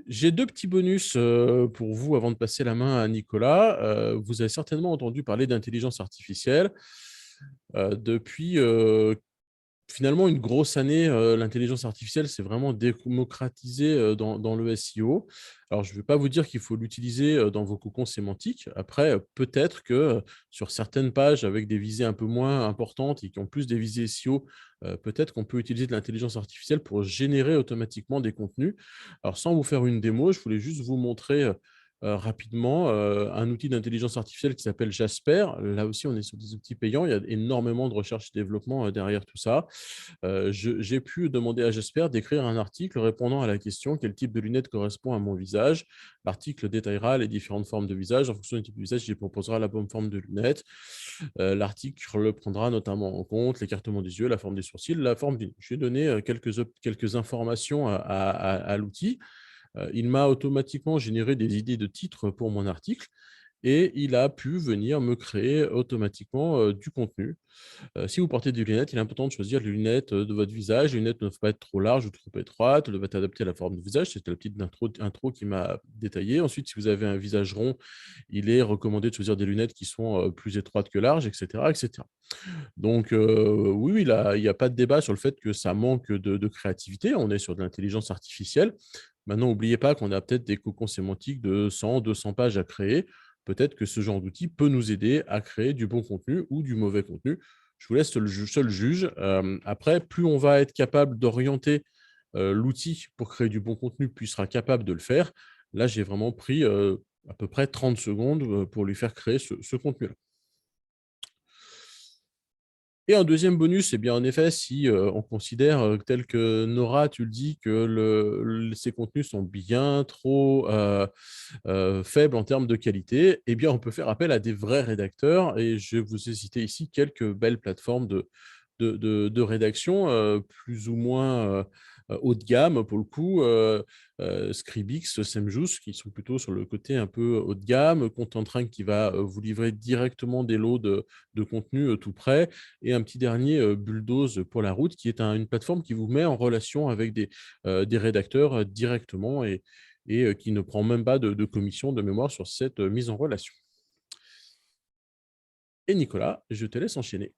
J'ai 2 petits bonus pour vous avant de passer la main à Nicolas. Vous avez certainement entendu parler d'intelligence artificielle. Depuis finalement une grosse année, l'intelligence artificielle s'est vraiment démocratisée dans le SEO. Alors, je ne vais pas vous dire qu'il faut l'utiliser dans vos cocons sémantiques. Après, peut-être que sur certaines pages avec des visées un peu moins importantes et qui ont plus des visées SEO, peut-être qu'on peut utiliser de l'intelligence artificielle pour générer automatiquement des contenus. Alors, sans vous faire une démo, je voulais juste vous montrer rapidement un outil d'intelligence artificielle qui s'appelle Jasper. Là aussi, on est sur des outils payants. Il y a énormément de recherche et développement derrière tout ça. J'ai pu demander à Jasper d'écrire un article répondant à la question « Quel type de lunettes correspond à mon visage ?» L'article détaillera les différentes formes de visage. En fonction du type de visage, il proposera la bonne forme de lunettes. L'article prendra notamment en compte l'écartement des yeux, la forme des sourcils, la forme du nez. Je vais donner quelques informations à l'outil. Il m'a automatiquement généré des idées de titres pour mon article et il a pu venir me créer automatiquement du contenu. Si vous portez des lunettes, il est important de choisir les lunettes de votre visage. Les lunettes ne doivent pas être trop larges ou trop étroites, elles doivent être adaptées à la forme du visage. C'était la petite intro qui m'a détaillé. Ensuite, si vous avez un visage rond, il est recommandé de choisir des lunettes qui sont plus étroites que larges, etc. etc. Donc, oui, il n'y a pas de débat sur le fait que ça manque de créativité. On est sur de l'intelligence artificielle. Maintenant, n'oubliez pas qu'on a peut-être des cocons sémantiques de 100, 200 pages à créer. Peut-être que ce genre d'outil peut nous aider à créer du bon contenu ou du mauvais contenu. Je vous laisse seul juge. Après, plus on va être capable d'orienter l'outil pour créer du bon contenu, plus il sera capable de le faire. Là, j'ai vraiment pris à peu près 30 secondes pour lui faire créer ce contenu-là. Et un deuxième bonus, eh bien, en effet, si on considère, tel que Nora, tu le dis, que ces contenus sont bien trop faibles en termes de qualité, eh bien, on peut faire appel à des vrais rédacteurs. Et je vous ai cité ici quelques belles plateformes de rédaction, plus ou moins haut de gamme pour le coup. Scribix, Semjus, qui sont plutôt sur le côté un peu haut de gamme, Contentrain qui va vous livrer directement des lots de contenu tout prêt, et un petit dernier, Bulldoze pour la route, qui est une plateforme qui vous met en relation avec des rédacteurs directement et qui ne prend même pas de commission de mémoire sur cette mise en relation. Et Nicolas, je te laisse enchaîner.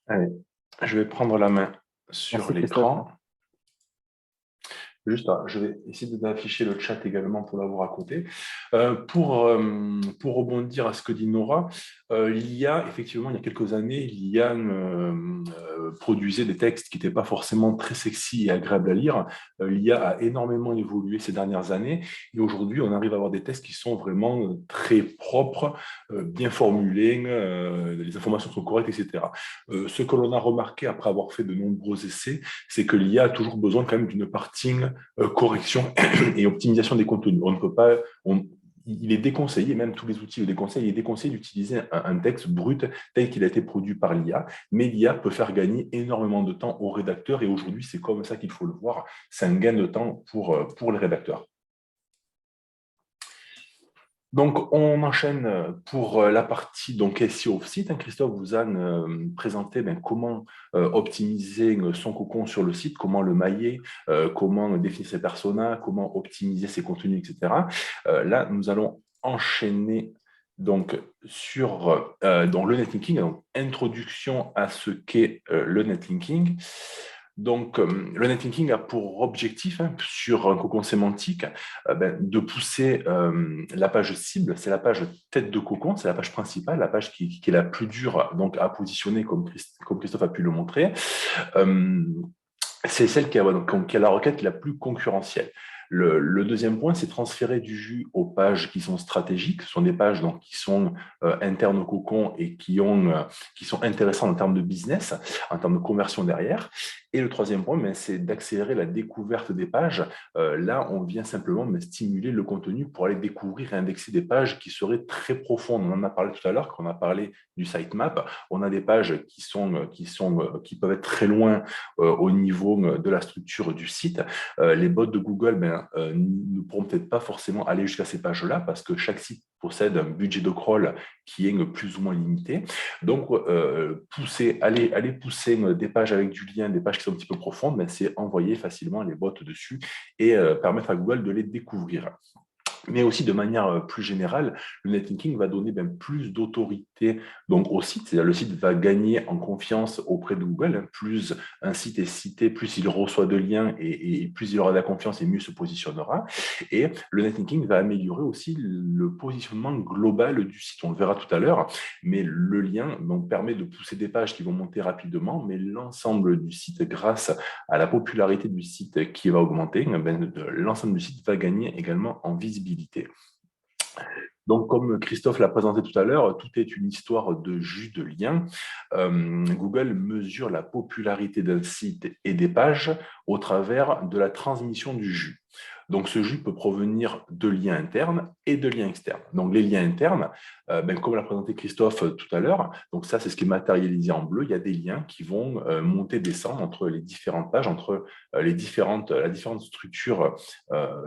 Allez, je vais prendre la main sur l'écran. Juste, je vais essayer d'afficher le chat également pour l'avoir à côté. Pour rebondir à ce que dit Nora, l'IA, effectivement, il y a quelques années, l'IA produisait des textes qui n'étaient pas forcément très sexy et agréables à lire. L'IA a énormément évolué ces dernières années et aujourd'hui, on arrive à avoir des textes qui sont vraiment très propres, bien formulés, les informations sont correctes, etc. Ce que l'on a remarqué après avoir fait de nombreux essais, c'est que l'IA a toujours besoin quand même d'une partie correction et optimisation des contenus. On ne peut pas, il est déconseillé, même tous les outils le déconseillent, il est déconseillé d'utiliser un texte brut tel qu'il a été produit par l'IA, mais l'IA peut faire gagner énormément de temps aux rédacteurs et aujourd'hui, c'est comme ça qu'il faut le voir, c'est un gain de temps pour les rédacteurs. Donc, on enchaîne pour la partie donc, SEO site. Christophe vous a présenté comment optimiser son cocon sur le site, comment le mailler, comment définir ses personas, comment optimiser ses contenus, etc. Là, nous allons enchaîner donc, sur dans le netlinking, donc introduction à ce qu'est le netlinking. Donc, le netlinking a pour objectif, sur un cocon sémantique, de pousser la page cible, c'est la page tête de cocon, c'est la page principale, la page qui est la plus dure donc, à positionner, comme Christophe a pu le montrer. C'est celle qui a la requête la plus concurrentielle. Le deuxième point, c'est transférer du jus aux pages qui sont stratégiques. Ce sont des pages donc, qui sont internes au cocon et qui sont intéressantes en termes de business, en termes de conversion derrière. Et le troisième point, c'est d'accélérer la découverte des pages. Là, on vient simplement stimuler le contenu pour aller découvrir et indexer des pages qui seraient très profondes. On en a parlé tout à l'heure, quand on a parlé du sitemap. On a des pages qui peuvent être très loin au niveau de la structure du site. Les bots de Google ne pourront peut-être pas forcément aller jusqu'à ces pages-là parce que chaque site possède un budget de crawl qui est plus ou moins limité. Donc, aller pousser des pages avec du lien, des pages qui sont un petit peu profondes, c'est envoyer facilement les bots dessus et permettre à Google de les découvrir. Mais aussi de manière plus générale, le netlinking va donner plus d'autorité donc, au site. C'est-à-dire le site va gagner en confiance auprès de Google. Plus un site est cité, plus il reçoit de liens et plus il aura de la confiance et mieux se positionnera. Et le netlinking va améliorer aussi le positionnement global du site. On le verra tout à l'heure, mais le lien permet de pousser des pages qui vont monter rapidement, mais l'ensemble du site, grâce à la popularité du site qui va augmenter, l'ensemble du site va gagner également en visibilité. Donc, comme Christophe l'a présenté tout à l'heure, tout est une histoire de jus de lien. Google mesure la popularité d'un site et des pages au travers de la transmission du jus. Donc, ce jus peut provenir de liens internes et de liens externes. Donc, les liens internes, comme l'a présenté Christophe tout à l'heure, donc ça, c'est ce qui est matérialisé en bleu. Il y a des liens qui vont monter, descendre entre les différentes pages, entre la différente structure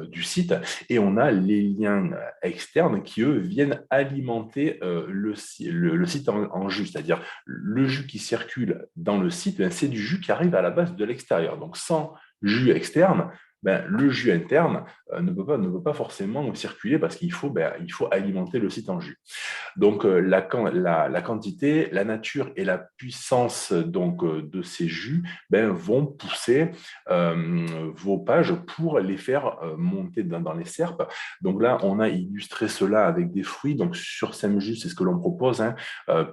du site. Et on a les liens externes qui, eux, viennent alimenter le site en jus. C'est-à-dire, le jus qui circule dans le site, c'est du jus qui arrive à la base de l'extérieur. Donc, sans jus externe, le jus interne ne peut pas forcément circuler parce qu'il faut alimenter le site en jus. Donc, la quantité, la nature et la puissance de ces jus vont pousser vos pages pour les faire monter dans les SERP. Donc là, on a illustré cela avec des fruits. Donc, sur SEMJus, c'est ce que l'on propose.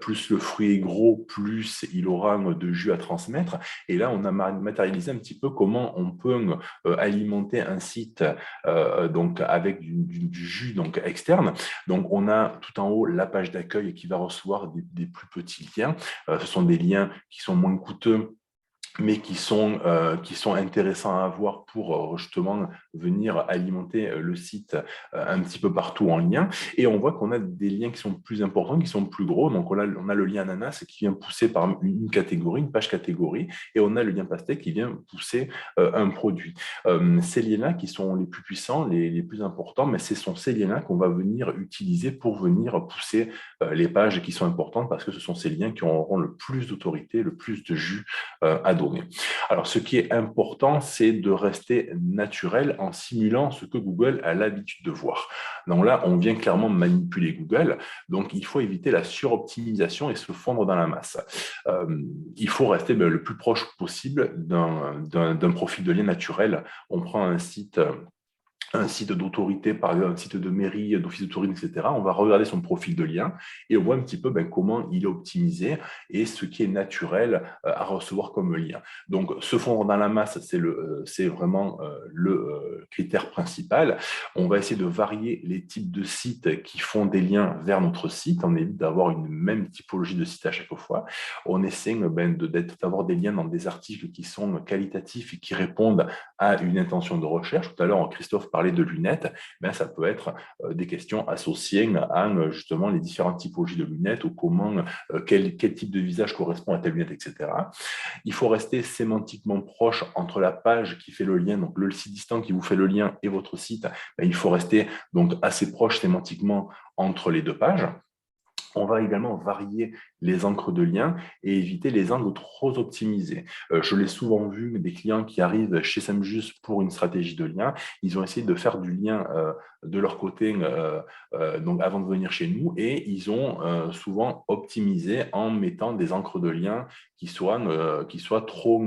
Plus le fruit est gros, plus il aura de jus à transmettre. Et là, on a matérialisé un petit peu comment on peut alimenter un site avec du jus externe. Donc, on a tout en haut la page d'accueil qui va recevoir des plus petits liens. Ce sont des liens qui sont moins coûteux, mais qui sont intéressants à avoir pour justement venir alimenter le site un petit peu partout en lien. Et on voit qu'on a des liens qui sont plus importants, qui sont plus gros. Donc, on a le lien ananas qui vient pousser par une catégorie, une page catégorie, et on a le lien pastèque qui vient pousser un produit. Ces liens-là qui sont les plus puissants, les plus importants, mais ce sont ces liens-là qu'on va venir utiliser pour venir pousser les pages qui sont importantes parce que ce sont ces liens qui auront le plus d'autorité, le plus de jus à dos. donnée. Alors, ce qui est important, c'est de rester naturel en simulant ce que Google a l'habitude de voir. Donc là, on vient clairement manipuler Google, donc il faut éviter la suroptimisation et se fondre dans la masse. Il faut rester le plus proche possible d'un profil de lien naturel. On prend un site d'autorité, par exemple un site de mairie, d'office de tourisme, etc. On va regarder son profil de lien et on voit un petit peu comment il est optimisé et ce qui est naturel à recevoir comme lien. Donc, se fondre dans la masse, c'est vraiment le critère principal. On va essayer de varier les types de sites qui font des liens vers notre site. On évite d'avoir une même typologie de site à chaque fois. On essaie d'avoir des liens dans des articles qui sont qualitatifs et qui répondent à une intention de recherche. Tout à l'heure, Christophe parlait de lunettes, ça peut être des questions associées à justement les différentes typologies de lunettes ou quel type de visage correspond à telle lunette, etc. Il faut rester sémantiquement proche entre la page qui fait le lien, donc le site distant qui vous fait le lien et votre site. Il faut rester donc assez proche sémantiquement entre les deux pages. On va également varier les encres de lien et éviter les angles trop optimisés. Je l'ai souvent vu, des clients qui arrivent chez SEMJUS pour une stratégie de lien, ils ont essayé de faire du lien de leur côté donc avant de venir chez nous et ils ont souvent optimisé en mettant des encres de lien qui soient trop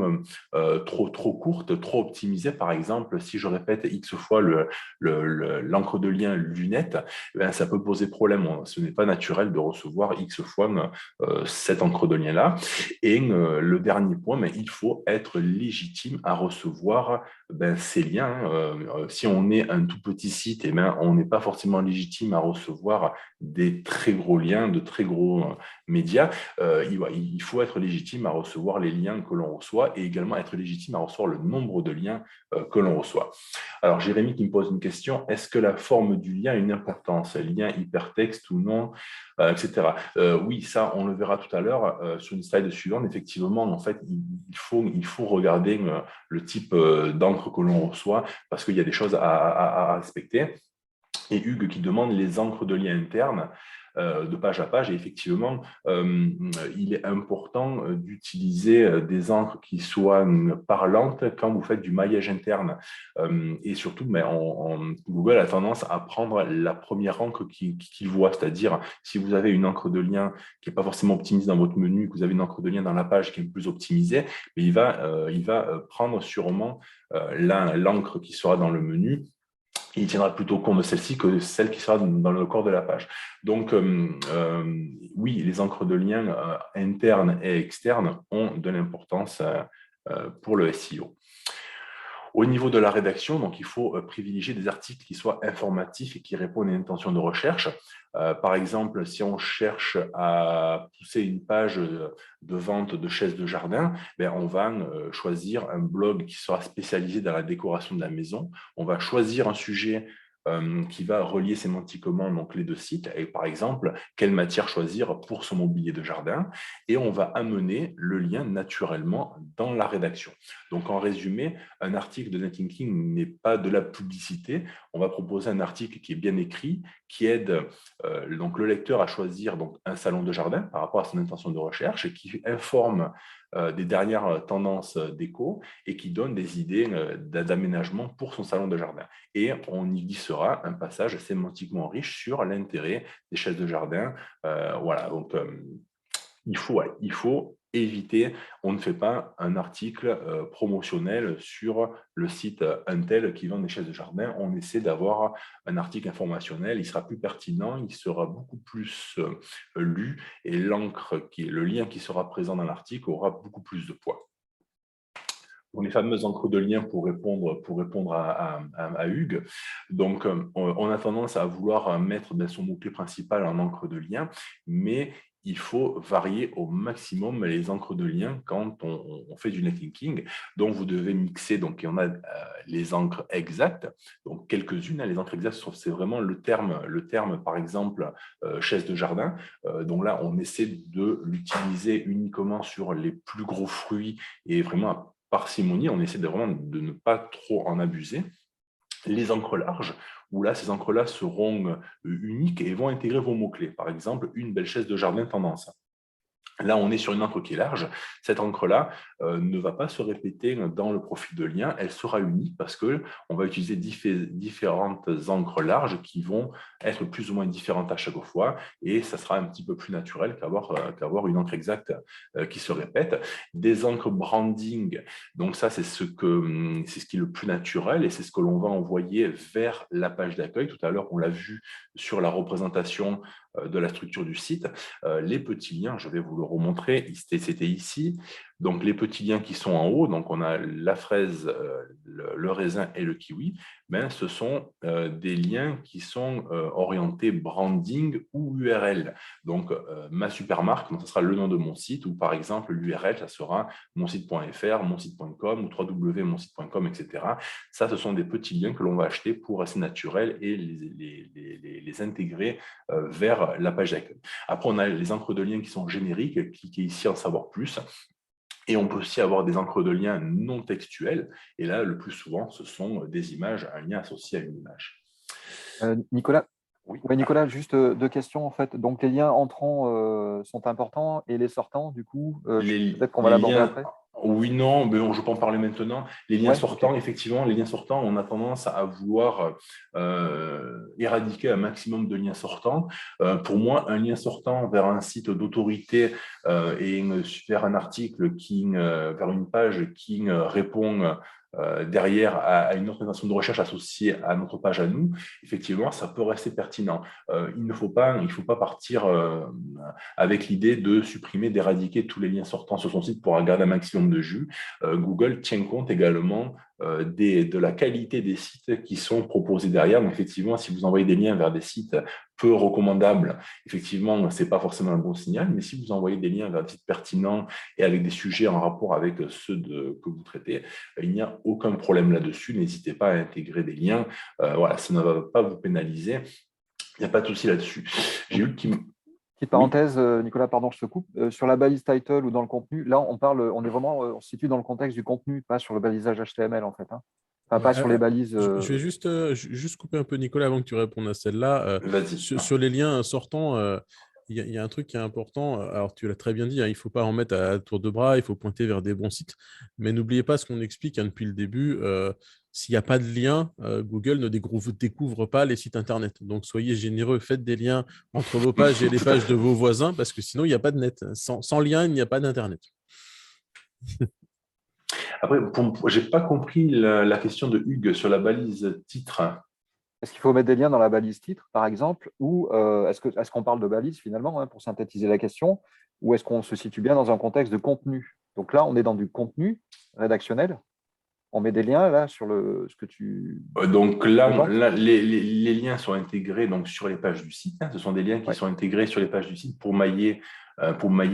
courtes, trop optimisées. Par exemple, si je répète X fois l'encre de lien lunette, ça peut poser problème. Ce n'est pas naturel de recevoir X fois cette encre de lien-là. Et le dernier point, il faut être légitime à recevoir ces liens. Si on est un tout petit site, on n'est pas forcément légitime à recevoir des très gros liens, de très gros médias. Il faut être légitime à recevoir les liens que l'on reçoit et également être légitime à recevoir le nombre de liens que l'on reçoit. Alors, Jérémy qui me pose une question, est-ce que la forme du lien a une importance, lien hypertexte ou non, etc. Oui, ça, on le verra tout à l'heure sur une slide suivante. Effectivement, en fait, il faut regarder le type d'encre que l'on reçoit parce qu'il y a des choses à respecter. Et Hugues qui demande les encres de lien interne de page à page. Et effectivement, il est important d'utiliser des encres qui soient parlantes quand vous faites du maillage interne. Et surtout, Google a tendance à prendre la première encre qu'il voit, c'est-à-dire si vous avez une encre de lien qui n'est pas forcément optimisée dans votre menu, que vous avez une encre de lien dans la page qui est plus optimisée, mais il va prendre sûrement l'encre qui sera dans le menu. Il tiendra plutôt compte de celle-ci que celle qui sera dans le corps de la page. Donc, oui, les encres de lien internes et externes ont de l'importance pour le SEO. Au niveau de la rédaction, donc, il faut privilégier des articles qui soient informatifs et qui répondent à une intention de recherche. Par exemple, si on cherche à pousser une page de vente de chaises de jardin, on va choisir un blog qui sera spécialisé dans la décoration de la maison. On va choisir un sujet qui va relier sémantiquement donc, les deux sites, et par exemple, quelle matière choisir pour son mobilier de jardin, et on va amener le lien naturellement dans la rédaction. Donc, en résumé, un article de Netlinking n'est pas de la publicité, on va proposer un article qui est bien écrit, qui aide donc, le lecteur à choisir donc, un salon de jardin par rapport à son intention de recherche, et qui informe des dernières tendances déco et qui donne des idées d'aménagement pour son salon de jardin. Et on y glissera un passage sémantiquement riche sur l'intérêt des chaises de jardin. Voilà, donc il faut éviter, on ne fait pas un article promotionnel sur le site Untel qui vend des chaises de jardin, on essaie d'avoir un article informationnel, il sera plus pertinent, il sera beaucoup plus lu et le lien qui sera présent dans l'article aura beaucoup plus de poids. Pour les fameuses encres de lien pour répondre à Hugues. Donc, on a tendance à vouloir mettre son mot-clé principal en encre de lien, mais il faut varier au maximum les encres de lien quand on fait du netlinking. Donc, vous devez mixer. Donc, on a les encres exactes, donc quelques-unes. Les encres exactes, c'est vraiment le terme, par exemple, chaise de jardin. Donc là, on essaie de l'utiliser uniquement sur les plus gros fruits et vraiment parcimonie, on essaie vraiment de ne pas trop en abuser. Les encres larges, où là, ces encres-là seront uniques et vont intégrer vos mots-clés. Par exemple, une belle chaise de jardin tendance. Là, on est sur une encre qui est large. Cette encre-là ne va pas se répéter dans le profil de lien. Elle sera unique parce qu'on va utiliser différentes encres larges qui vont être plus ou moins différentes à chaque fois. Et ça sera un petit peu plus naturel qu'avoir une encre exacte qui se répète. Des encres branding, donc ça, c'est ce qui est le plus naturel et c'est ce que l'on va envoyer vers la page d'accueil. Tout à l'heure, on l'a vu sur la représentation de la structure du site. Les petits liens, je vais vous le remontrer, c'était ici. Donc, les petits liens qui sont en haut, donc on a la fraise, le raisin et le kiwi, ben, ce sont des liens qui sont orientés branding ou URL. Donc, ma supermarque, donc, ce sera le nom de mon site, ou par exemple, l'URL, ça sera monsite.fr, monsite.com ou www.monsite.com, etc. Ça, ce sont des petits liens que l'on va acheter pour rester naturel et les intégrer vers la page d'accueil. Après, on a les encres de liens qui sont génériques. Cliquez ici en savoir plus. Et on peut aussi avoir des encres de liens non textuelles. Et là, le plus souvent, ce sont des images, un lien associé à une image. Nicolas, oui. Ouais, Nicolas, juste deux questions en fait. Donc les liens entrants sont importants et les sortants, du coup, peut-être qu'on va l'aborder après. Oui, non, mais je peux en parler maintenant. Les liens sortants, okay. Effectivement, les liens sortants, on a tendance à vouloir éradiquer un maximum de liens sortants. Pour moi, un lien sortant vers un site d'autorité et vers un article vers une page qui répond derrière à une organisation de recherche associée à notre page à nous, effectivement, ça peut rester pertinent. Il ne faut pas partir avec l'idée de supprimer, d'éradiquer tous les liens sortants sur son site pour garder un maximum de jus. Google tient compte également de la qualité des sites qui sont proposés derrière. Donc, effectivement, si vous envoyez des liens vers des sites peu recommandables, effectivement, ce n'est pas forcément un bon signal, mais si vous envoyez des liens vers des sites pertinents et avec des sujets en rapport avec ceux que vous traitez, il n'y a aucun problème là-dessus. N'hésitez pas à intégrer des liens. Voilà, ça ne va pas vous pénaliser. Il n'y a pas de souci là-dessus. J'ai eu Petite parenthèse, oui. Nicolas, pardon, je te coupe. Sur la balise title ou dans le contenu, là, on se situe dans le contexte du contenu, pas sur le balisage HTML en fait. Hein. Enfin, pas sur les balises. Je vais juste couper un peu, Nicolas, avant que tu répondes à celle-là. Sur les liens sortants, il y a un truc qui est important. Alors, tu l'as très bien dit, hein, il ne faut pas en mettre à tour de bras, il faut pointer vers des bons sites. Mais n'oubliez pas ce qu'on explique depuis le début. S'il n'y a pas de lien, Google ne découvre pas les sites Internet. Donc, soyez généreux, faites des liens entre vos pages et les pages de vos voisins, parce que sinon, il n'y a pas de net. Sans lien, il n'y a pas d'Internet. Après, je n'ai pas compris la question de Hugues sur la balise titre. Est-ce qu'il faut mettre des liens dans la balise titre, par exemple, ou est-ce qu'on parle de balise finalement, hein, pour synthétiser la question, ou est-ce qu'on se situe bien dans un contexte de contenu? Donc là, on est dans du contenu rédactionnel. On met des liens là sur ce que tu... Donc là les liens sont intégrés donc, sur les pages du site. Hein. Ce sont des liens qui sont intégrés sur les pages du site pour mailler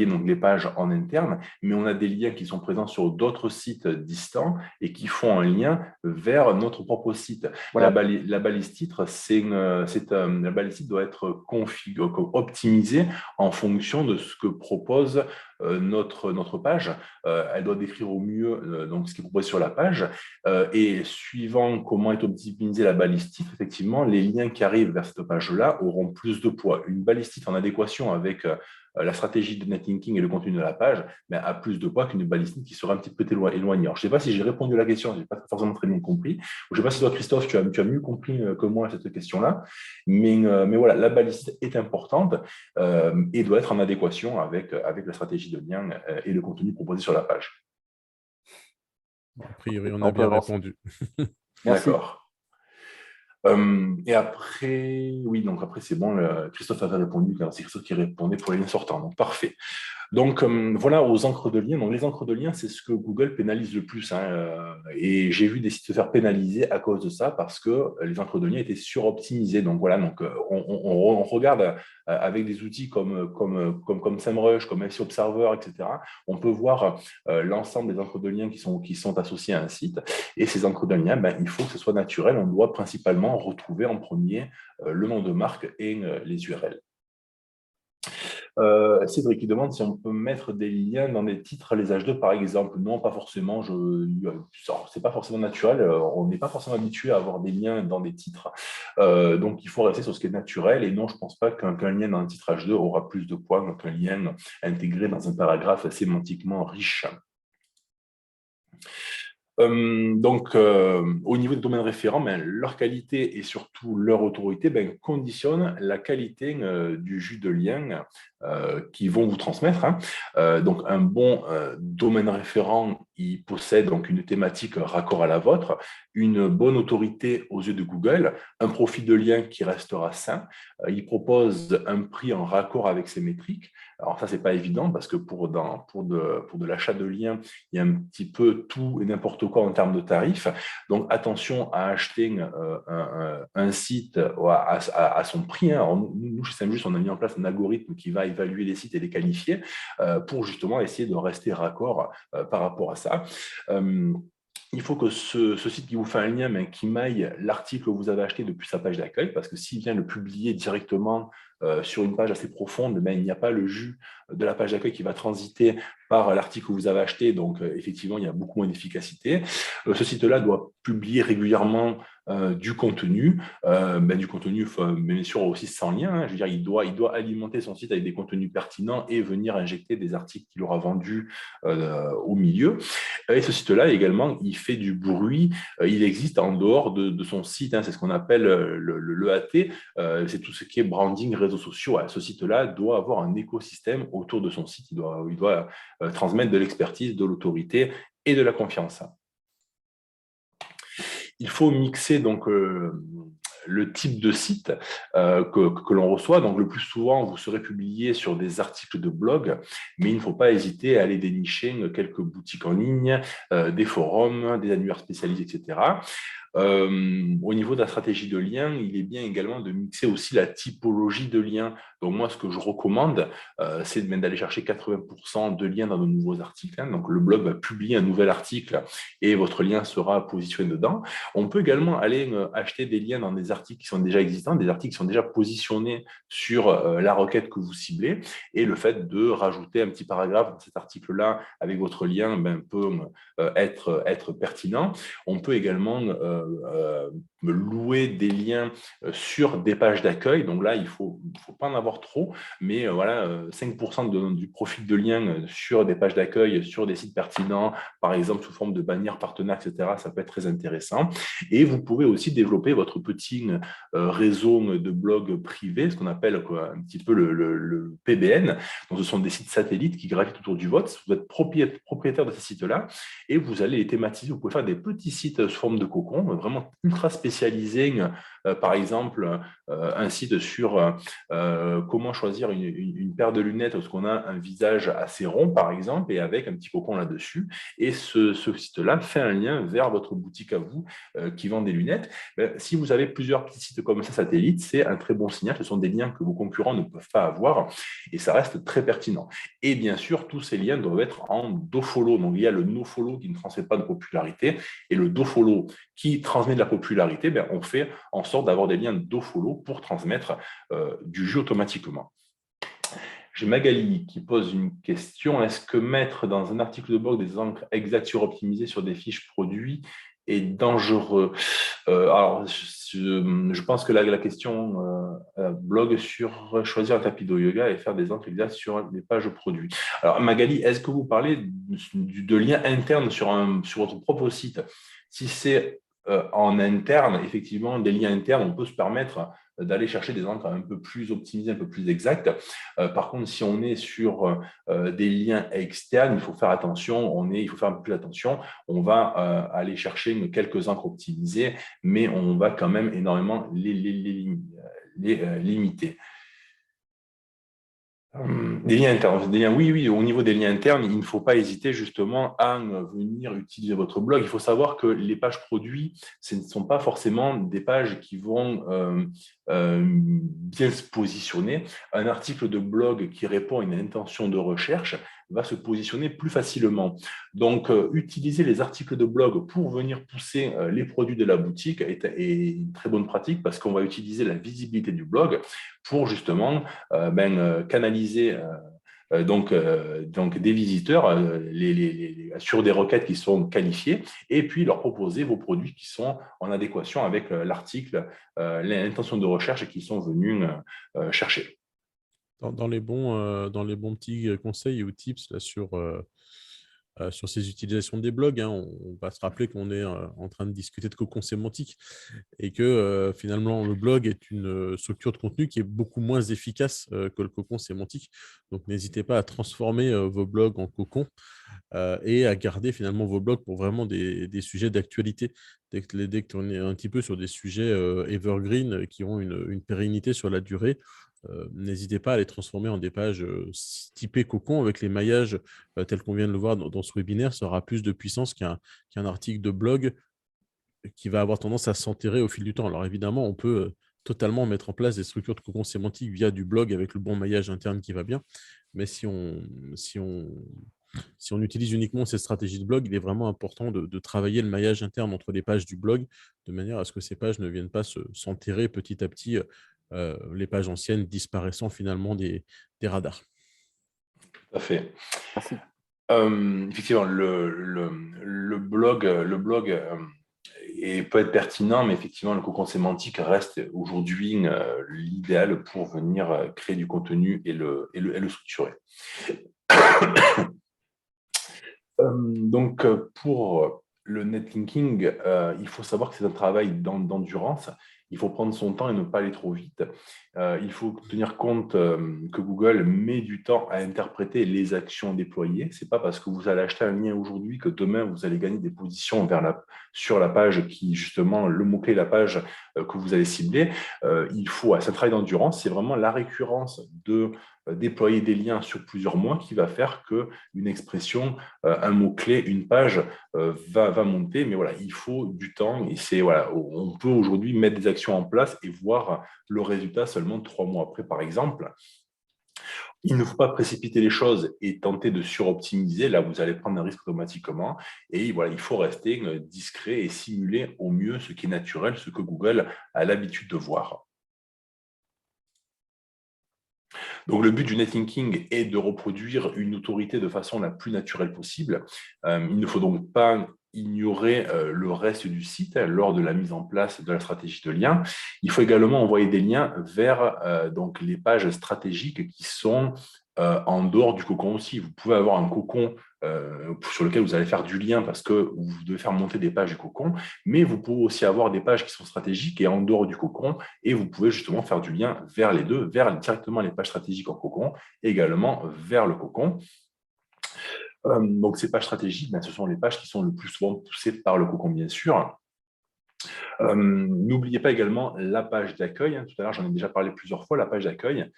donc, les pages en interne. Mais on a des liens qui sont présents sur d'autres sites distants et qui font un lien vers notre propre site. Voilà. La balise titre, la balise titre doit être optimisée en fonction de ce que propose notre page. Elle doit décrire au mieux donc, ce qui est proposé sur la page. Et suivant comment est optimisée la balise titre, effectivement, les liens qui arrivent vers cette page-là auront plus de poids. Une balise titre en adéquation avec la stratégie de netlinking et le contenu de la page a plus de poids qu'une balise titre qui sera un petit peu éloignée. Alors, je ne sais pas si j'ai répondu à la question, je n'ai pas forcément très bien compris. Je ne sais pas si toi, Christophe, tu as mieux compris que moi cette question-là. Mais voilà, la balise titre est importante et doit être en adéquation avec la stratégie de lien et le contenu proposé sur la page. A priori, on a bien répondu. D'accord. Et après, oui, donc après, c'est bon, Christophe avait répondu, c'est Christophe qui répondait pour les liens sortants, donc parfait. Donc, voilà aux encres de liens. Donc, les encres de liens, c'est ce que Google pénalise le plus. Hein, et j'ai vu des sites se faire pénaliser à cause de ça parce que les encres de liens étaient suroptimisées. Donc, voilà, donc, on regarde avec des outils comme SEMrush, comme SEO Observer, etc. On peut voir l'ensemble des encres de liens qui sont associées à un site. Et ces encres de liens, il faut que ce soit naturel. On doit principalement retrouver en premier le nom de marque et les URL. Cédric qui demande si on peut mettre des liens dans des titres, les H2 par exemple. Non, pas forcément. C'est pas forcément naturel. On n'est pas forcément habitué à avoir des liens dans des titres. Donc, il faut rester sur ce qui est naturel. Et non, je ne pense pas qu'un lien dans un titre H2 aura plus de poids qu'un lien intégré dans un paragraphe sémantiquement riche. Au niveau des domaines référents, leur qualité et surtout leur autorité conditionnent la qualité du jus de lien qu'ils vont vous transmettre. Donc, un bon domaine référent, il possède donc une thématique raccord à la vôtre, une bonne autorité aux yeux de Google, un profil de lien qui restera sain. Il propose un prix en raccord avec ses métriques. Alors ça, c'est pas évident parce que pour de l'achat de liens, il y a un petit peu tout et n'importe quoi en termes de tarifs. Donc attention à acheter un site à son prix. Alors, nous, chez Samjust, on a mis en place un algorithme qui va évaluer les sites et les qualifier pour justement essayer de rester raccord par rapport à ça. Il faut que ce site qui vous fait un lien, qui maille l'article que vous avez acheté depuis sa page d'accueil, parce que s'il vient le publier directement sur une page assez profonde, il n'y a pas le jus de la page d'accueil qui va transiter par l'article que vous avez acheté. Donc, effectivement, il y a beaucoup moins d'efficacité. Ce site-là doit publier régulièrement du contenu, bien sûr aussi sans lien. Je veux dire, il doit alimenter son site avec des contenus pertinents et venir injecter des articles qu'il aura vendus au milieu. Et ce site-là, également, il fait du bruit. Il existe en dehors de son site. C'est ce qu'on appelle le AT. C'est tout ce qui est branding, réseaux sociaux. Ce site-là doit avoir un écosystème autour de son site. Il doit transmettre de l'expertise, de l'autorité et de la confiance. Il faut mixer donc le type de site que l'on reçoit. Donc, le plus souvent, vous serez publié sur des articles de blog, mais il ne faut pas hésiter à aller dénicher quelques boutiques en ligne, des forums, des annuaires spécialisés, etc. Au niveau de la stratégie de lien, il est bien également de mixer aussi la typologie de liens. Donc moi, ce que je recommande, c'est d'aller chercher 80% de liens dans de nouveaux articles. Donc le blog va publier un nouvel article et votre lien sera positionné dedans. On peut également aller acheter des liens dans des articles qui sont déjà existants, des articles qui sont déjà positionnés sur la requête que vous ciblez. Et le fait de rajouter un petit paragraphe dans cet article-là avec votre lien peut être pertinent. On peut également louer des liens sur des pages d'accueil. Donc là, il ne faut pas en avoir trop, mais 5% du profil de liens sur des pages d'accueil, sur des sites pertinents, par exemple sous forme de bannières partenaires, etc., ça peut être très intéressant. Et vous pouvez aussi développer votre petit réseau de blogs privés, ce qu'on appelle un petit peu le PBN. Donc, ce sont des sites satellites qui gravitent autour du vôtre. Vous êtes propriétaire de ces sites-là et vous allez les thématiser. Vous pouvez faire des petits sites sous forme de cocon, vraiment ultra spécialisés. Par exemple, un site sur comment choisir une paire de lunettes parce qu'on a un visage assez rond, par exemple, et avec un petit cocon là-dessus. Et ce site-là fait un lien vers votre boutique à vous qui vend des lunettes. Si vous avez plusieurs petits sites comme ça, satellites, c'est un très bon signal. Ce sont des liens que vos concurrents ne peuvent pas avoir et ça reste très pertinent. Et bien sûr, tous ces liens doivent être en dofollow. Donc, il y a le nofollow qui ne transmet pas de popularité et le dofollow qui transmet de la popularité. On fait en sorte d'avoir des liens dofollow pour transmettre du jus automatiquement. J'ai Magali qui pose une question. Est-ce que mettre dans un article de blog des encres exactes suroptimisées sur des fiches produits est dangereux? Alors, je pense que la question blog sur choisir un tapis de yoga et faire des encres exactes sur des pages produits. Alors, Magali, est-ce que vous parlez de liens internes sur votre propre site? Si c'est en interne, effectivement, des liens internes, on peut se permettre d'aller chercher des encres un peu plus optimisées, un peu plus exactes. Par contre, si on est sur des liens externes, il faut faire attention, il faut faire un peu plus attention. On va aller chercher quelques encres optimisées, mais on va quand même énormément les limiter. Des liens internes, oui, au niveau des liens internes, il ne faut pas hésiter justement à venir utiliser votre blog. Il faut savoir que les pages produits, ce ne sont pas forcément des pages qui vont bien se positionner. Un article de blog qui répond à une intention de recherche va se positionner plus facilement. Donc, utiliser les articles de blog pour venir pousser les produits de la boutique est une très bonne pratique parce qu'on va utiliser la visibilité du blog pour justement canaliser donc des visiteurs sur des requêtes qui sont qualifiées et puis leur proposer vos produits qui sont en adéquation avec l'article, l'intention de recherche et qui sont venus chercher. Dans les bons petits conseils ou tips là, sur ces utilisations des blogs, hein, on va se rappeler qu'on est en train de discuter de cocon sémantique et que finalement, le blog est une structure de contenu qui est beaucoup moins efficace que le cocon sémantique. Donc, n'hésitez pas à transformer vos blogs en cocon et à garder finalement vos blogs pour vraiment des sujets d'actualité. Dès que on est un petit peu sur des sujets evergreen qui ont une pérennité sur la durée, n'hésitez pas à les transformer en des pages typées cocon avec les maillages tels qu'on vient de le voir dans ce webinaire. Ça aura plus de puissance qu'un article de blog qui va avoir tendance à s'enterrer au fil du temps. Alors évidemment, on peut totalement mettre en place des structures de cocon sémantique via du blog avec le bon maillage interne qui va bien. Mais si on utilise uniquement ces stratégies de blog, il est vraiment important de travailler le maillage interne entre les pages du blog de manière à ce que ces pages ne viennent pas s'enterrer petit à petit, les pages anciennes disparaissant finalement des radars. Tout à fait. Merci. Effectivement, le blog peut être pertinent, mais effectivement, le cocon sémantique reste aujourd'hui l'idéal pour venir créer du contenu et le structurer. Donc, pour le netlinking, il faut savoir que c'est un travail d'endurance. Il faut prendre son temps et ne pas aller trop vite. Il faut tenir compte que Google met du temps à interpréter les actions déployées. Ce n'est pas parce que vous allez acheter un lien aujourd'hui que demain, vous allez gagner des positions sur la page qui, justement, le mot-clé, la page que vous allez cibler. C'est un travail d'endurance. C'est vraiment la récurrence de déployer des liens sur plusieurs mois qui va faire qu'une expression, un mot-clé, une page va monter. Mais voilà, il faut du temps. Et on peut aujourd'hui mettre des actions en place et voir le résultat seulement 3 mois après, par exemple. Il ne faut pas précipiter les choses et tenter de suroptimiser. Là, vous allez prendre un risque automatiquement. Et voilà, il faut rester discret et simuler au mieux ce qui est naturel, ce que Google a l'habitude de voir. Donc, le but du netlinking est de reproduire une autorité de façon la plus naturelle possible. Il ne faut donc pas ignorer le reste du site lors de la mise en place de la stratégie de lien. Il faut également envoyer des liens vers donc les pages stratégiques qui sont en dehors du cocon aussi. Vous pouvez avoir un cocon sur lequel vous allez faire du lien parce que vous devez faire monter des pages du cocon, mais vous pouvez aussi avoir des pages qui sont stratégiques et en dehors du cocon, et vous pouvez justement faire du lien vers les deux, vers directement les pages stratégiques en cocon, et également vers le cocon. Donc, ces pages stratégiques, ce sont les pages qui sont le plus souvent poussées par le cocon, bien sûr. N'oubliez pas également la page d'accueil. Tout à l'heure, j'en ai déjà parlé plusieurs fois. La page d'accueil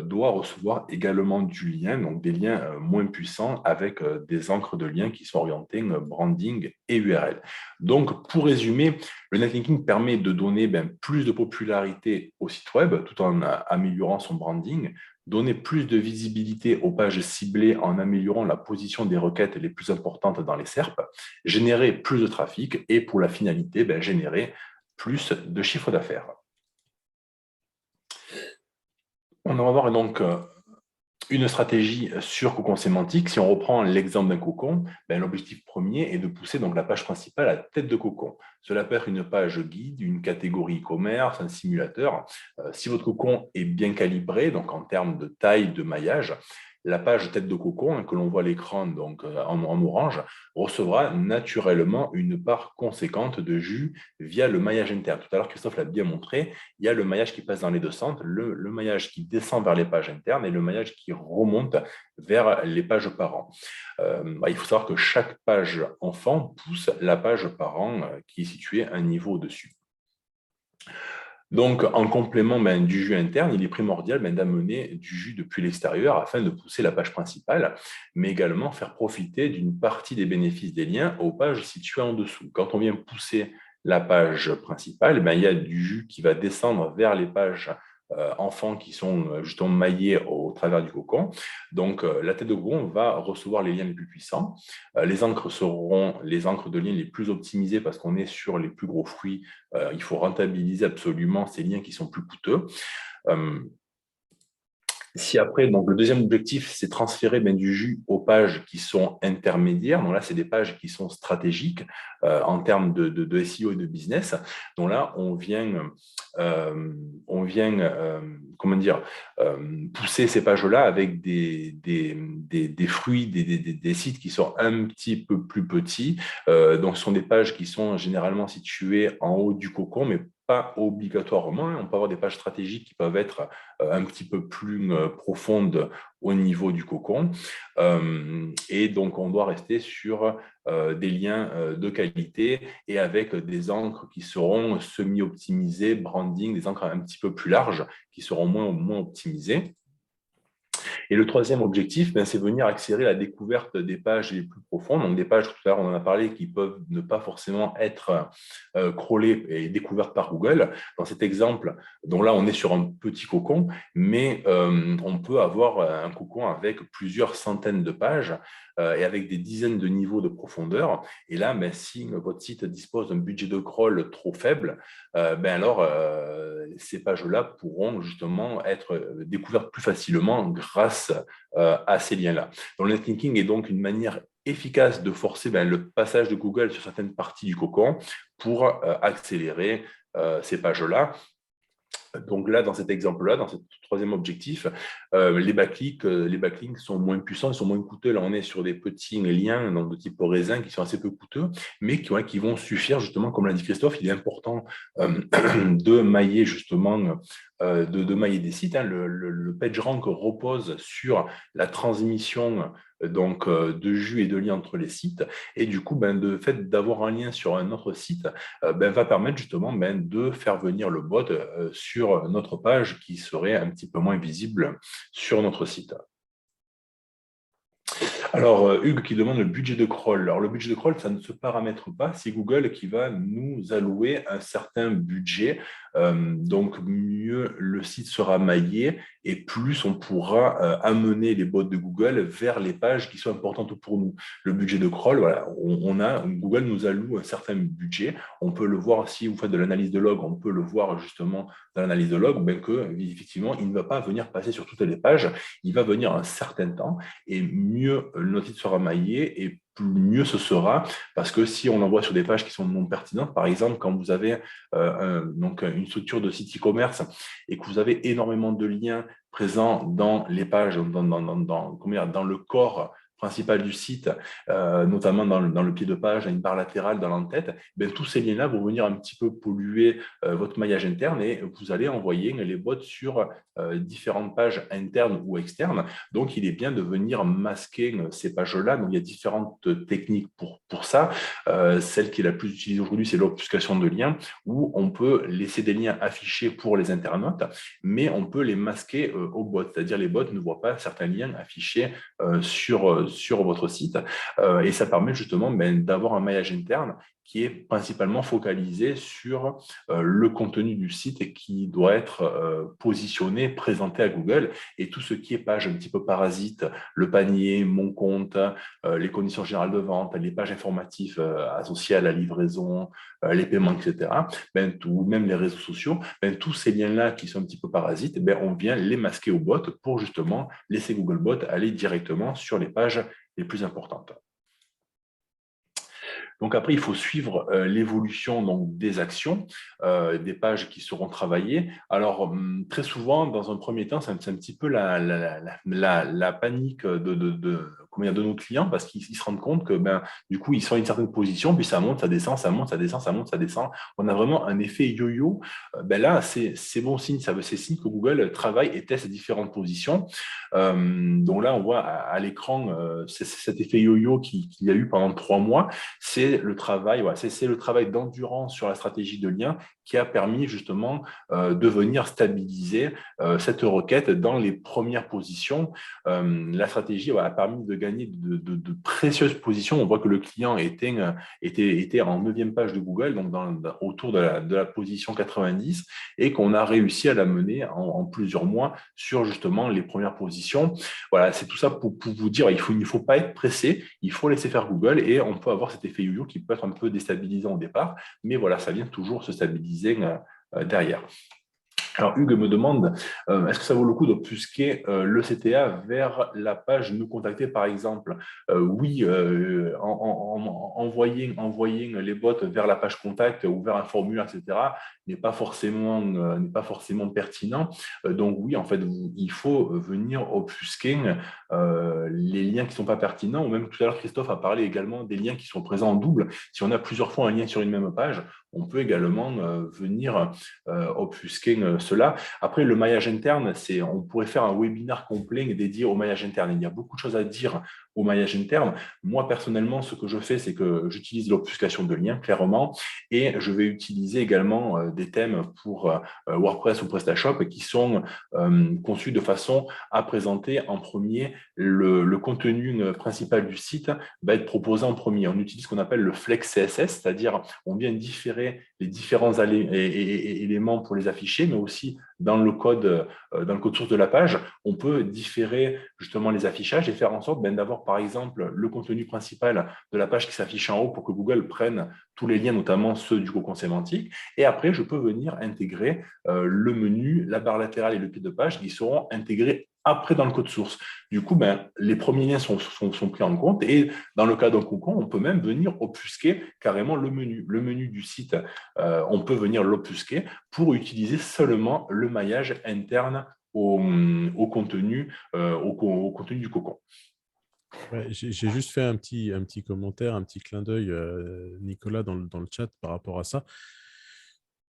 doit recevoir également du lien, donc des liens moins puissants avec des encres de liens qui sont orientés branding et URL. Donc, pour résumer, le netlinking permet de donner plus de popularité au site web tout en améliorant son branding, donner plus de visibilité aux pages ciblées en améliorant la position des requêtes les plus importantes dans les SERP, générer plus de trafic et pour la finalité, générer plus de chiffre d'affaires. On va voir donc une stratégie sur cocon sémantique. Si on reprend l'exemple d'un cocon, l'objectif premier est de pousser donc la page principale à tête de cocon. Cela peut être une page guide, une catégorie e-commerce, un simulateur. Si votre cocon est bien calibré, donc en termes de taille, de maillage, la page tête de cocon, que l'on voit à l'écran donc en orange, recevra naturellement une part conséquente de jus via le maillage interne. Tout à l'heure, Christophe l'a bien montré, il y a le maillage qui passe dans les deux sens, le maillage qui descend vers les pages internes et le maillage qui remonte vers les pages parents. Il faut savoir que chaque page enfant pousse la page parent qui est située un niveau au-dessus. Donc, en complément du jus interne, il est primordial d'amener du jus depuis l'extérieur afin de pousser la page principale, mais également faire profiter d'une partie des bénéfices des liens aux pages situées en dessous. Quand on vient pousser la page principale, il y a du jus qui va descendre vers les pages enfants qui sont justement maillés au travers du cocon. Donc, la tête de cocon va recevoir les liens les plus puissants. Les encres seront les encres de liens les plus optimisées parce qu'on est sur les plus gros fruits. Il faut rentabiliser absolument ces liens qui sont plus coûteux. Si après, donc le deuxième objectif, c'est transférer du jus aux pages qui sont intermédiaires. Donc là, c'est des pages qui sont stratégiques en termes de SEO et de business. Donc là, on vient comment dire, pousser ces pages-là avec des fruits, des sites qui sont un petit peu plus petits. Donc, ce sont des pages qui sont généralement situées en haut du cocon, mais pas obligatoirement. On peut avoir des pages stratégiques qui peuvent être un petit peu plus profondes au niveau du cocon. Et donc, on doit rester sur des liens de qualité et avec des encres qui seront semi-optimisées, branding, des encres un petit peu plus larges qui seront moins optimisées. Et le troisième objectif, c'est venir accélérer la découverte des pages les plus profondes. Donc, des pages, tout à l'heure, on en a parlé, qui peuvent ne pas forcément être crawlées et découvertes par Google. Dans cet exemple, donc là, on est sur un petit cocon, mais on peut avoir un cocon avec plusieurs centaines de pages et avec des dizaines de niveaux de profondeur. Et là, si votre site dispose d'un budget de crawl trop faible, alors ces pages-là pourront justement être découvertes plus facilement grâce à ces liens-là. Donc, le netlinking est donc une manière efficace de forcer le passage de Google sur certaines parties du cocon pour accélérer ces pages-là. Donc là, dans cet exemple-là, dans ce troisième objectif, les backlinks sont moins puissants, ils sont moins coûteux. Là, on est sur des petits liens de type raisin qui sont assez peu coûteux, mais qui vont suffire justement, comme l'a dit Christophe, il est important de mailler justement de mailler des sites. Le PageRank repose sur la transmission donc de jus et de liens entre les sites, et du coup, le fait d'avoir un lien sur un autre site va permettre justement de faire venir le bot sur notre page qui serait un petit peu moins visible sur notre site. Alors, Hugues qui demande le budget de crawl. Alors, le budget de crawl, ça ne se paramètre pas. C'est Google qui va nous allouer un certain budget. Donc, mieux le site sera maillé et plus on pourra amener les bots de Google vers les pages qui sont importantes pour nous. Le budget de crawl, voilà, Google nous alloue un certain budget. On peut le voir si vous faites de l'analyse de log, on peut le voir justement dans l'analyse de log, que effectivement, il ne va pas venir passer sur toutes les pages. Il va venir un certain temps et mieux notre site sera maillé et mieux ce sera, parce que si on l'envoie sur des pages qui sont non pertinentes, par exemple, quand vous avez donc une structure de site e-commerce et que vous avez énormément de liens présents dans les pages, dans le corps principal du site, notamment dans le pied de page, dans une barre latérale, dans l'entête, tous ces liens-là vont venir un petit peu polluer votre maillage interne et vous allez envoyer les bots sur différentes pages internes ou externes. Donc, il est bien de venir masquer ces pages-là. Donc, il y a différentes techniques pour ça. Celle qui est la plus utilisée aujourd'hui, c'est l'obfuscation de liens, où on peut laisser des liens affichés pour les internautes, mais on peut les masquer aux bots. C'est-à-dire, les bots ne voient pas certains liens affichés sur votre site. Et ça permet justement d'avoir un maillage interne qui est principalement focalisé sur le contenu du site et qui doit être positionné, présenté à Google. Et tout ce qui est page un petit peu parasite, le panier, mon compte, les conditions générales de vente, les pages informatives associées à la livraison, les paiements, etc., ou même les réseaux sociaux, tous ces liens-là qui sont un petit peu parasites, on vient les masquer au bot pour justement laisser Googlebot aller directement sur les pages les plus importantes. Donc après, il faut suivre l'évolution des actions, des pages qui seront travaillées. Alors, très souvent, dans un premier temps, c'est un petit peu la panique de nos clients parce qu'ils se rendent compte que du coup, ils sont à une certaine position, puis ça monte, ça descend, ça monte, ça descend, ça monte, ça descend. On a vraiment un effet yo-yo. Là, c'est bon signe, c'est signe que Google travaille et teste différentes positions. Donc là, on voit à l'écran cet effet yo-yo qu'il y a eu pendant 3 mois. C'est le travail d'endurance sur la stratégie de lien qui a permis justement de venir stabiliser cette requête dans les premières positions. La stratégie a permis de gagner gagner de précieuses positions. On voit que le client était en 9e page de Google, donc autour de la position 90, et qu'on a réussi à l'amener en plusieurs mois sur justement les premières positions. Voilà, c'est tout ça pour vous dire, il ne faut pas être pressé, il faut laisser faire Google, et on peut avoir cet effet yo-yo qui peut être un peu déstabilisant au départ, mais voilà, ça vient toujours se stabiliser derrière. Alors, Hugues me demande, est-ce que ça vaut le coup d'obfusquer le CTA vers la page nous contacter, par exemple? Oui, envoyer les bots vers la page contact ou vers un formulaire, etc., n'est pas forcément pertinent. Donc oui, en fait, il faut venir obfusquer les liens qui ne sont pas pertinents, ou même tout à l'heure, Christophe a parlé également des liens qui sont présents en double. Si on a plusieurs fois un lien sur une même page, on peut également venir obfusquer cela. Après, le maillage interne, on pourrait faire un webinaire complet dédié au maillage interne. Il y a beaucoup de choses à dire au maillage interne. Moi, personnellement, ce que je fais, c'est que j'utilise l'obfuscation de liens, clairement, et je vais utiliser également des thèmes pour WordPress ou PrestaShop qui sont conçus de façon à présenter en premier le contenu principal du site va être proposé en premier. On utilise ce qu'on appelle le flex CSS, c'est-à-dire on vient différer les différents éléments pour les afficher, mais aussi dans le code source de la page, on peut différer justement les affichages et faire en sorte d'avoir par exemple le contenu principal de la page qui s'affiche en haut pour que Google prenne tous les liens, notamment ceux du cocon sémantique. Et après, je peux venir intégrer le menu, la barre latérale et le pied de page qui seront intégrés après dans le code source. Du coup, les premiers liens sont pris en compte et dans le cas d'un cocon, on peut même venir obfusquer carrément le menu. Le menu du site, on peut venir l'obfusquer pour utiliser seulement le maillage interne au contenu du cocon. Ouais, j'ai juste fait un petit commentaire, un petit clin d'œil, Nicolas, dans le chat par rapport à ça.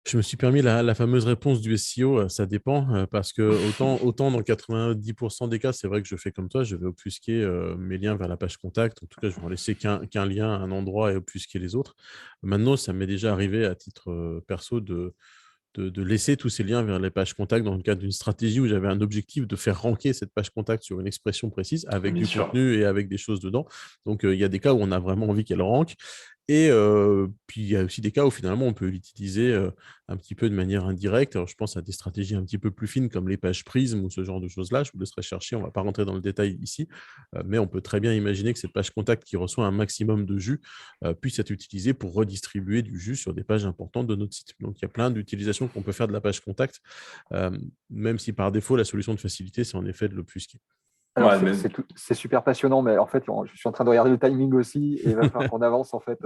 Je me suis permis la fameuse réponse du SEO, ça dépend, parce que autant dans 90% des cas, c'est vrai que je fais comme toi, je vais obfusquer mes liens vers la page contact. En tout cas, je vais en laisser qu'un lien, un endroit et obfusquer les autres. Maintenant, ça m'est déjà arrivé à titre perso de laisser tous ces liens vers les pages contact dans le cadre d'une stratégie où j'avais un objectif de faire ranker cette page contact sur une expression précise avec du contenu et avec des choses dedans. Donc, il y a des cas où on a vraiment envie qu'elle rank. Et puis, il y a aussi des cas où finalement, on peut l'utiliser un petit peu de manière indirecte. Alors, je pense à des stratégies un petit peu plus fines comme les pages prismes ou ce genre de choses-là. Je vous laisserai chercher, on ne va pas rentrer dans le détail ici, mais on peut très bien imaginer que cette page contact qui reçoit un maximum de jus puisse être utilisée pour redistribuer du jus sur des pages importantes de notre site. Donc, il y a plein d'utilisations qu'on peut faire de la page contact, même si par défaut, la solution de facilité, c'est en effet de l'obfusquer. Alors, c'est super passionnant, mais en fait, je suis en train de regarder le timing aussi et il va falloir qu'on avance en fait.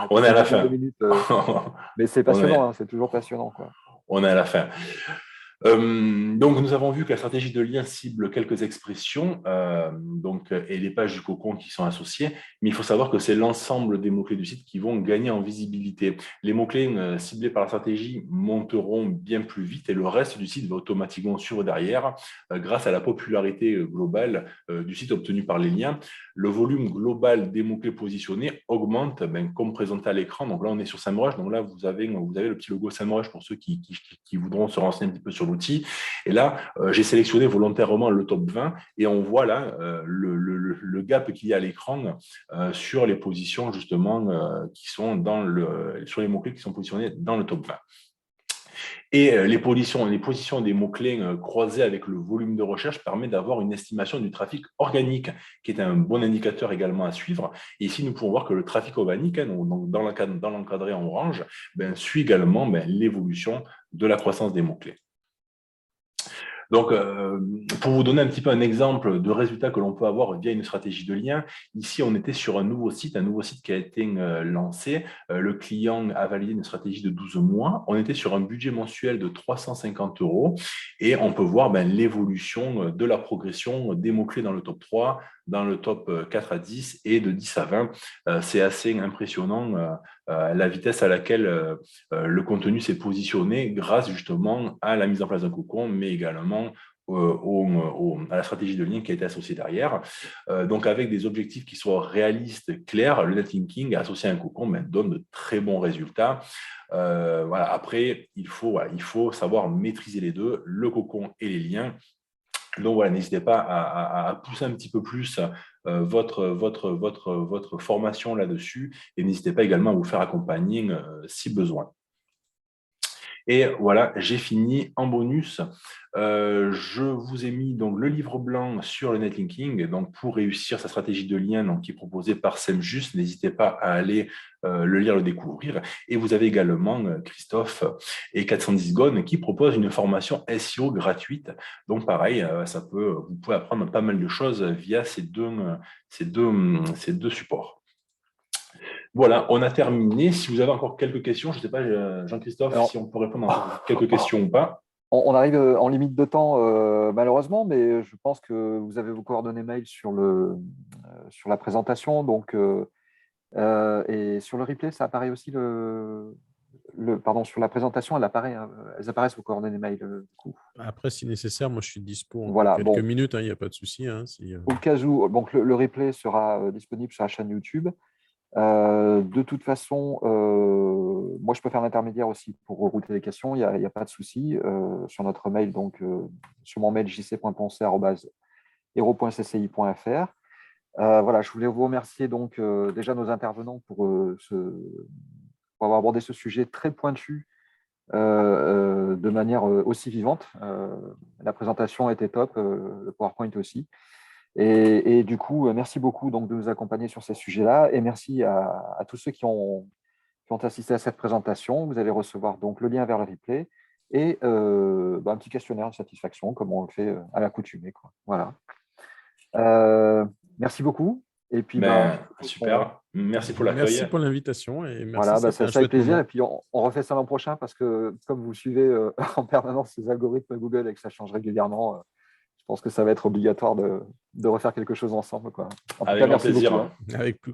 On est à la fin. Mais c'est passionnant, c'est toujours passionnant, quoi. On est à la fin. Donc, nous avons vu que la stratégie de lien cible quelques expressions et les pages du cocon qui sont associées, mais il faut savoir que c'est l'ensemble des mots-clés du site qui vont gagner en visibilité. Les mots-clés ciblés par la stratégie monteront bien plus vite et le reste du site va automatiquement suivre derrière grâce à la popularité globale du site obtenue par les liens. Le volume global des mots-clés positionnés augmente comme présenté à l'écran. Donc là, on est sur SEMrush. Donc là, vous avez le petit logo SEMrush pour ceux qui voudront se renseigner un petit peu sur l'outil. Et là, j'ai sélectionné volontairement le top 20 et on voit là le gap qu'il y a à l'écran sur les positions justement qui sont sur les mots-clés qui sont positionnés dans le top 20. Et les positions des mots-clés croisés avec le volume de recherche permet d'avoir une estimation du trafic organique, qui est un bon indicateur également à suivre. Et ici, nous pouvons voir que le trafic organique, donc dans l'encadré en orange, suit également l'évolution de la croissance des mots-clés. Donc, pour vous donner un petit peu un exemple de résultat que l'on peut avoir via une stratégie de lien, ici, on était sur un nouveau site qui a été lancé. Le client a validé une stratégie de 12 mois. On était sur un budget mensuel de 350 € et on peut voir l'évolution de la progression des mots-clés dans le top 3, dans le top 4 à 10 et de 10 à 20. C'est assez impressionnant la vitesse à laquelle le contenu s'est positionné grâce justement à la mise en place d'un cocon, mais également à la stratégie de lien qui a été associée derrière. Donc, avec des objectifs qui soient réalistes, clairs, le netlinking associé à un cocon donne de très bons résultats. Après, il faut savoir maîtriser les deux, le cocon et les liens. Donc voilà, n'hésitez pas à pousser un petit peu plus votre formation là-dessus et n'hésitez pas également à vous faire accompagner si besoin. Et voilà, j'ai fini. En bonus, je vous ai mis donc le livre blanc sur le netlinking, donc pour réussir sa stratégie de lien, donc qui est proposée par SEMJust. N'hésitez pas à aller le lire, le découvrir. Et vous avez également Christophe et 410 Gone qui proposent une formation SEO gratuite. Donc pareil, vous pouvez apprendre pas mal de choses via ces deux supports. Voilà, on a terminé. Si vous avez encore quelques questions, je ne sais pas, Jean-Christophe, si on peut répondre à quelques questions ou pas. On arrive en limite de temps, malheureusement, mais je pense que vous avez vos coordonnées mail sur la présentation. Donc, et sur le replay, ça apparaît aussi pardon, sur la présentation, elles apparaissent vos coordonnées mail. Du coup. Après, si nécessaire, moi je suis dispo voilà, quelques minutes, il n'y a pas de souci. Au cas où, donc le replay sera disponible sur la chaîne YouTube. De toute façon, moi je peux faire l'intermédiaire aussi pour rerouter les questions, il n'y a pas de souci. Sur notre mail, donc sur mon mail jc.poncer@hero.cci.fr. Voilà, je voulais vous remercier donc déjà nos intervenants pour avoir abordé ce sujet très pointu de manière aussi vivante. La présentation était top, le PowerPoint aussi. Et du coup, merci beaucoup donc, de nous accompagner sur ces sujets-là. Et merci à tous ceux qui ont assisté à cette présentation. Vous allez recevoir donc le lien vers le replay et un petit questionnaire de satisfaction, comme on le fait à l'accoutumée. Voilà. Merci beaucoup. Et puis, super. Merci pour l'accueil. Merci pour l'invitation. Et merci, voilà, ça avec plaisir. Moment. Et puis, on refait ça l'an prochain parce que, comme vous suivez en permanence ces algorithmes Google et que ça change régulièrement, je pense que ça va être obligatoire de refaire quelque chose ensemble. En tout cas, merci beaucoup. Avec